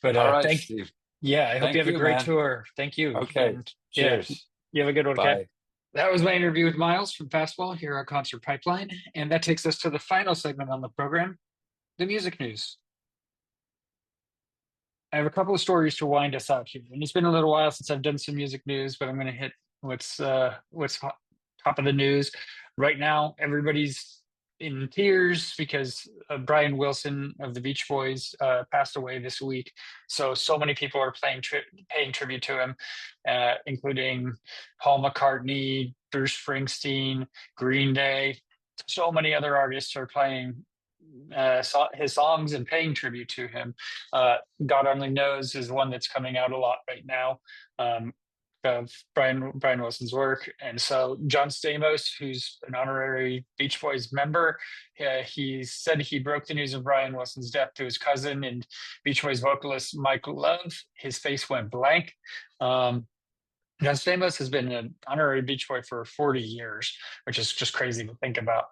[SPEAKER 1] but
[SPEAKER 2] All right,
[SPEAKER 1] thank
[SPEAKER 2] Steve.
[SPEAKER 1] yeah. I hope you
[SPEAKER 2] Thank
[SPEAKER 1] have a
[SPEAKER 2] you,
[SPEAKER 1] great
[SPEAKER 2] man.
[SPEAKER 1] tour. Thank you,
[SPEAKER 2] Okay.
[SPEAKER 1] and yeah,
[SPEAKER 2] Cheers.
[SPEAKER 1] you have a good one. Okay.
[SPEAKER 2] Bye.
[SPEAKER 1] That was my interview with Miles from Fastball here on Concert Pipeline, and that takes us to the final segment on the program, the music news. I have a couple of stories to wind us out here, and it's been a little while since I've done some music news, but I'm going to hit what's top of the news right now. Everybody's in tears because Brian Wilson of the Beach Boys passed away this week. So many people are paying tribute to him, including Paul McCartney, Bruce Springsteen, Green Day. So many other artists are playing his songs and paying tribute to him. God Only Knows is one that's coming out a lot right now, of Brian Wilson's work. And so John Stamos, who's an honorary Beach Boys member, he said he broke the news of Brian Wilson's death to his cousin and Beach Boys vocalist Michael Love. His face went blank. John Stamos has been an honorary Beach Boy for 40 years, which is just crazy to think about.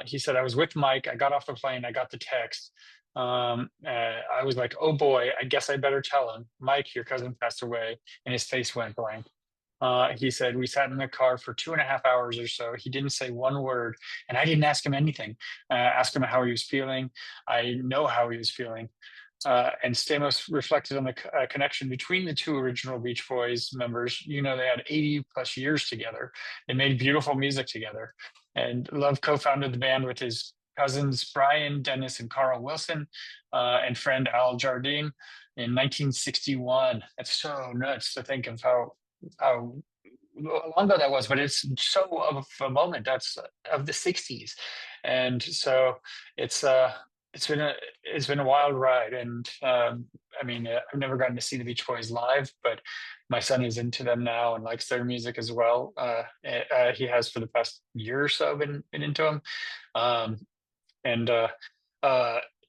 [SPEAKER 1] He said, I was with Mike. I got off the plane. I got the text. I was like, oh boy, I guess I better tell him. Mike, your cousin passed away, and his face went blank. He said, we sat in the car for 2.5 hours or so. He didn't say one word, and I didn't ask him anything. Ask him how he was feeling. I know how he was feeling. And Stamos reflected on the connection between the two original Beach Boys members. They had 80 plus years together. They made beautiful music together. And Love co-founded the band with his cousins Brian, Dennis, and Carl Wilson, and friend Al Jardine in 1961. That's so nuts to think of how long ago that was, but it's so of a moment that's of the 60s. And so it's uh it's been a wild ride. And I've never gotten to see the Beach Boys live, but my son is into them now and likes their music as well. He has for the past year or so been into them. um and uh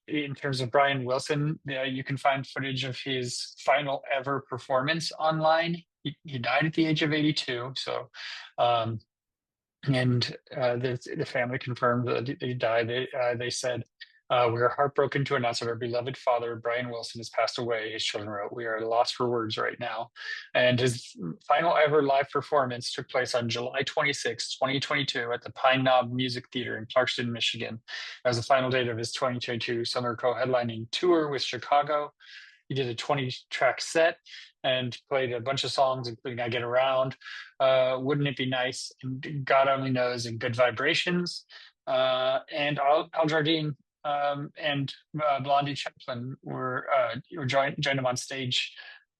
[SPEAKER 1] in terms of Brian Wilson, you can find footage of his final ever performance online. He died at the age of 82. So, um, and the family confirmed that he died. They said, "We are heartbroken to announce that our beloved father, Brian Wilson, has passed away." His children wrote, "We are at a loss for words right now." And his final ever live performance took place on July 26, 2022, at the Pine Knob Music Theater in Clarkston, Michigan. That was the final date of his 2022 summer co-headlining tour with Chicago. He did a 20-track set and played a bunch of songs, including "I Get Around," "Wouldn't It Be Nice," and "God Only Knows," and "Good Vibrations." And Al Jardine and Blondie Chaplin joined him on stage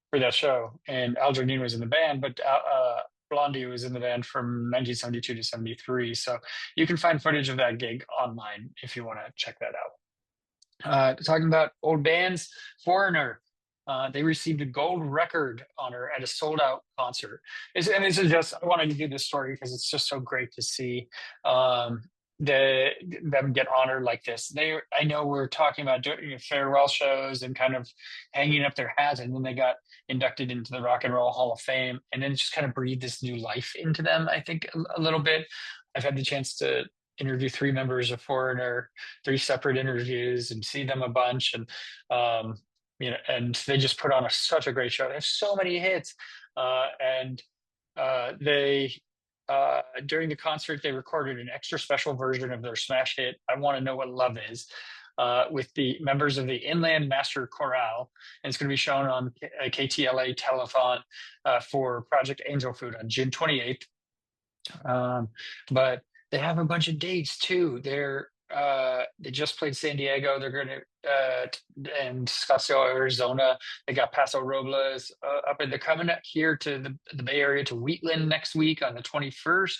[SPEAKER 1] for that show. And Al Jardine was in the band, but Blondie was in the band from 1972 to 73. So you can find footage of that gig online if you want to check that out. Talking about old bands, Foreigner. They received a gold record honor at a sold out concert. I wanted to do this story because it's just so great to see um, them get honored like this. I know we're talking about doing farewell shows and kind of hanging up their hats, and then they got inducted into the Rock and Roll Hall of Fame, and then just kind of breathed this new life into them, I think, a little bit. I've had the chance to interview three members of Foreigner, three separate interviews, and see them a bunch. Um, and they just put on such a great show. They have so many hits. And they During the concert, they recorded an extra special version of their smash hit, "I Want to Know What Love Is," with the members of the Inland Master Chorale. And it's going to be shown on KTLA Telethon for Project Angel Food on June 28th. But they have a bunch of dates too. They just played San Diego. They're going to and Scottsdale, Arizona. They got Paso Robles up in the coming here to the Bay Area to Wheatland next week on the 21st.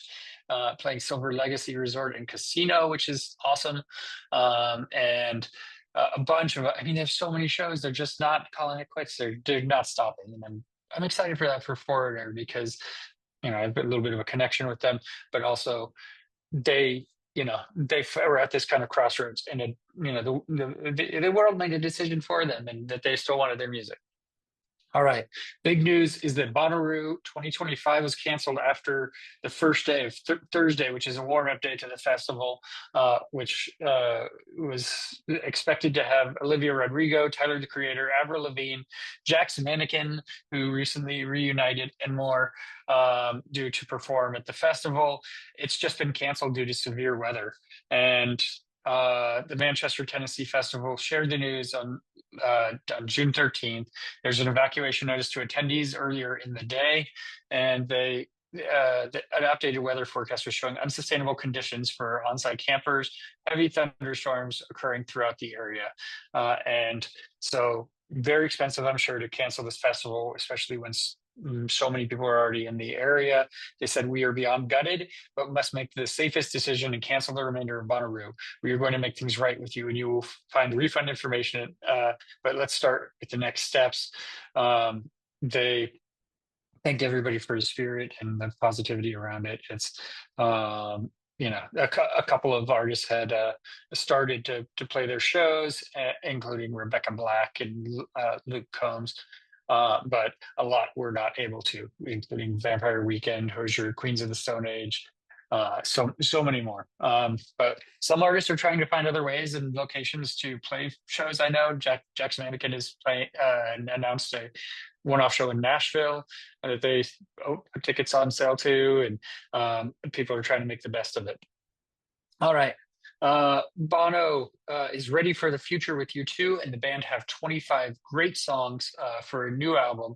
[SPEAKER 1] Playing Silver Legacy Resort and Casino, which is awesome. And a bunch of, I mean, there's so many shows. They're just not calling it quits. They're not stopping. And I'm excited for that for Foreigner because I have a little bit of a connection with them, but also they, they were at this kind of crossroads, and the world made a decision for them, and that they still wanted their music. All right. Big news is that Bonnaroo 2025 was canceled after the first day of Thursday, which is a warm-up day to the festival, which was expected to have Olivia Rodrigo, Tyler, the Creator, Avril Lavigne, Jack's Mannequin, who recently reunited, and more, due to perform at the festival. It's just been canceled due to severe weather. And the Manchester, Tennessee Festival shared the news on June 13th. There's an evacuation notice to attendees earlier in the day, and an updated weather forecast was showing unsustainable conditions for on-site campers, heavy thunderstorms occurring throughout the area. And so very expensive, I'm sure, to cancel this festival, especially when so many people are already in the area. They said, "We are beyond gutted, but must make the safest decision and cancel the remainder of Bonnaroo. We are going to make things right with you, and you will find refund information." But let's start with the next steps. They thanked everybody for his spirit and the positivity around it. It's a couple of artists had started to play their shows, including Rebecca Black and Luke Combs. But a lot were not able to, including Vampire Weekend, Hozier, Queens of the Stone Age, so many more. But some artists are trying to find other ways and locations to play shows. I know Jack's Mannequin is playing and announced a one-off show in Nashville that they put tickets on sale to, and people are trying to make the best of it. All right. Bono is ready for the future with U2, and the band have 25 great songs for a new album.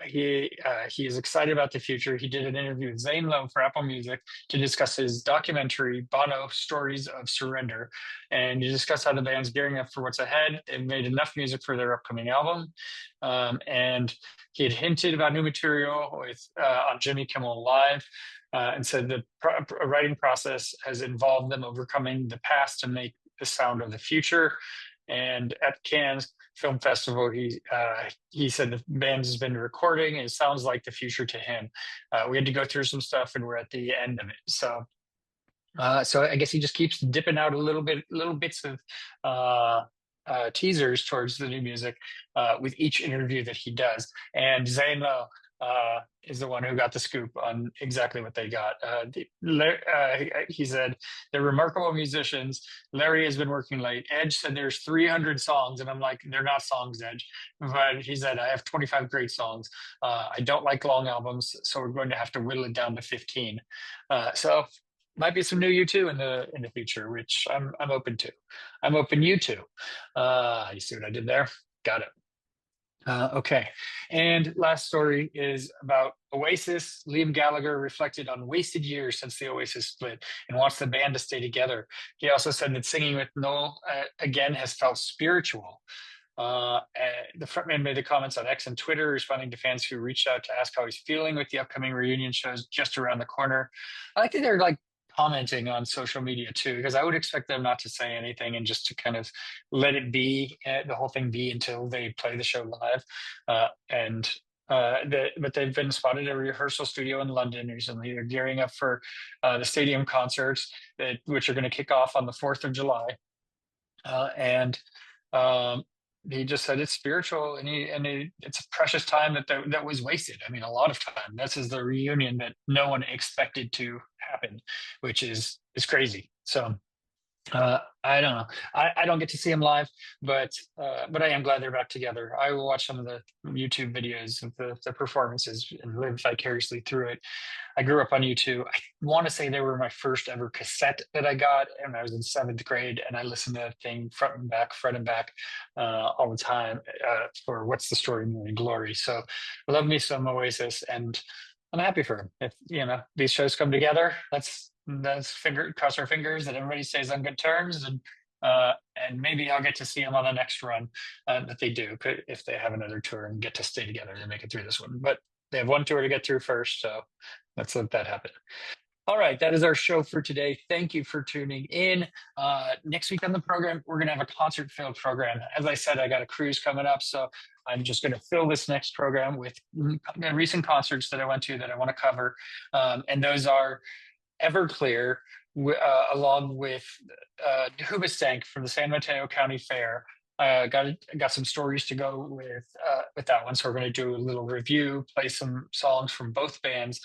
[SPEAKER 1] He is excited about the future. He did an interview with Zane Lowe for Apple Music to discuss his documentary Bono: Stories of Surrender, and to discuss how the band's gearing up for what's ahead and made enough music for their upcoming album. And he had hinted about new material with on Jimmy Kimmel Live. And said the writing process has involved them overcoming the past to make the sound of the future. And at Cannes Film Festival, he said the band has been recording. And it sounds like the future to him. We had to go through some stuff, and we're at the end of it. So I guess he just keeps dipping out little bits of teasers towards the new music with each interview that he does. And Zane Lowe is the one who got the scoop on exactly what they got. He said they're remarkable musicians. Larry has been working late. Edge said there's 300 songs, and I'm like, they're not songs, Edge. But he said I have 25 great songs. I don't like long albums, so we're going to have to whittle it down to 15. So might be some new U2 in the future, which I'm open to. I'm open U2. You see what I did there? Got it. Okay. And last story is about Oasis. Liam Gallagher reflected on wasted years since the Oasis split and wants the band to stay together. He also said that singing with Noel again has felt spiritual. The frontman made the comments on X and Twitter, responding to fans who reached out to ask how he's feeling with the upcoming reunion shows just around the corner. I think they're like commenting on social media too, because I would expect them not to say anything and just to kind of let it be, the whole thing be until they play the show live. But they've been spotted at a rehearsal studio in London recently. They're gearing up for the stadium concerts, which are going to kick off on the 4th of July. And he just said it's spiritual, and it's a precious time that was wasted. I mean, a lot of time. This is the reunion that no one expected to happen, which is crazy. So I don't know. I don't get to see him live, but I am glad they're back together. I will watch some of the YouTube videos of the performances and live vicariously through it. I grew up on U2. I want to say they were my first ever cassette that I got, and I was in 7th grade, and I listened to that thing front and back all the time for What's the Story, Morning Glory. So I love me some Oasis, and I'm happy for him. If these shows come together, let's cross our fingers that everybody stays on good terms, and maybe I'll get to see them on the next run that they do, if they have another tour and get to stay together and make it through this one. But they have one tour to get through first, so let's let that happen. All right, that is our show for today. Thank you for tuning in. Next week on the program, we're going to have a concert-filled program. As I said, I got a cruise coming up, so I'm just going to fill this next program with recent concerts that I went to that I want to cover. And those are Everclear, along with Hoobastank from the San Mateo County Fair. Got some stories to go with that one, so we're going to do a little review, play some songs from both bands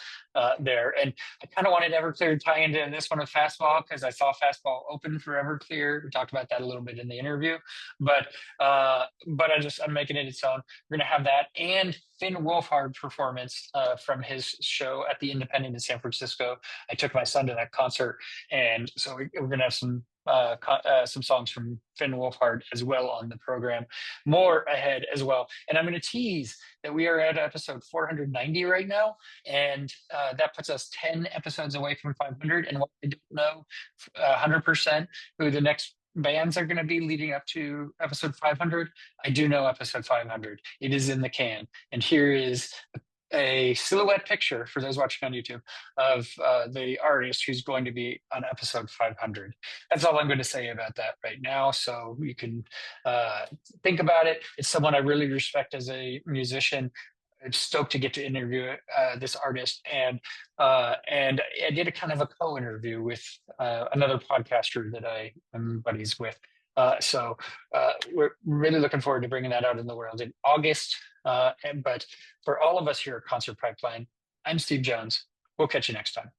[SPEAKER 1] there. And I kind of wanted Everclear to tie into this one with Fastball, because I saw Fastball open for Everclear. We talked about that a little bit in the interview, but I'm making it its own. We're going to have that and Finn Wolfhard performance from his show at the Independent in San Francisco. I took my son to that concert, and so we're going to have some songs from Finn Wolfhard as well on the program. More ahead as well. And I'm going to tease that we are at episode 490 right now, and that puts us 10 episodes away from 500. And what I don't know 100% who the next bands are going to be leading up to episode 500, I do know episode 500. It is in the can. And here is a silhouette picture for those watching on YouTube of the artist who's going to be on episode 500. That's all I'm going to say about that right now. So you can think about it. It's someone I really respect as a musician. I'm stoked to get to interview this artist, and I did a kind of a co-interview with another podcaster that I am buddies with. So we're really looking forward to bringing that out in the world in August. But for all of us here at Concert Pipeline, I'm Steve Jones. We'll catch you next time.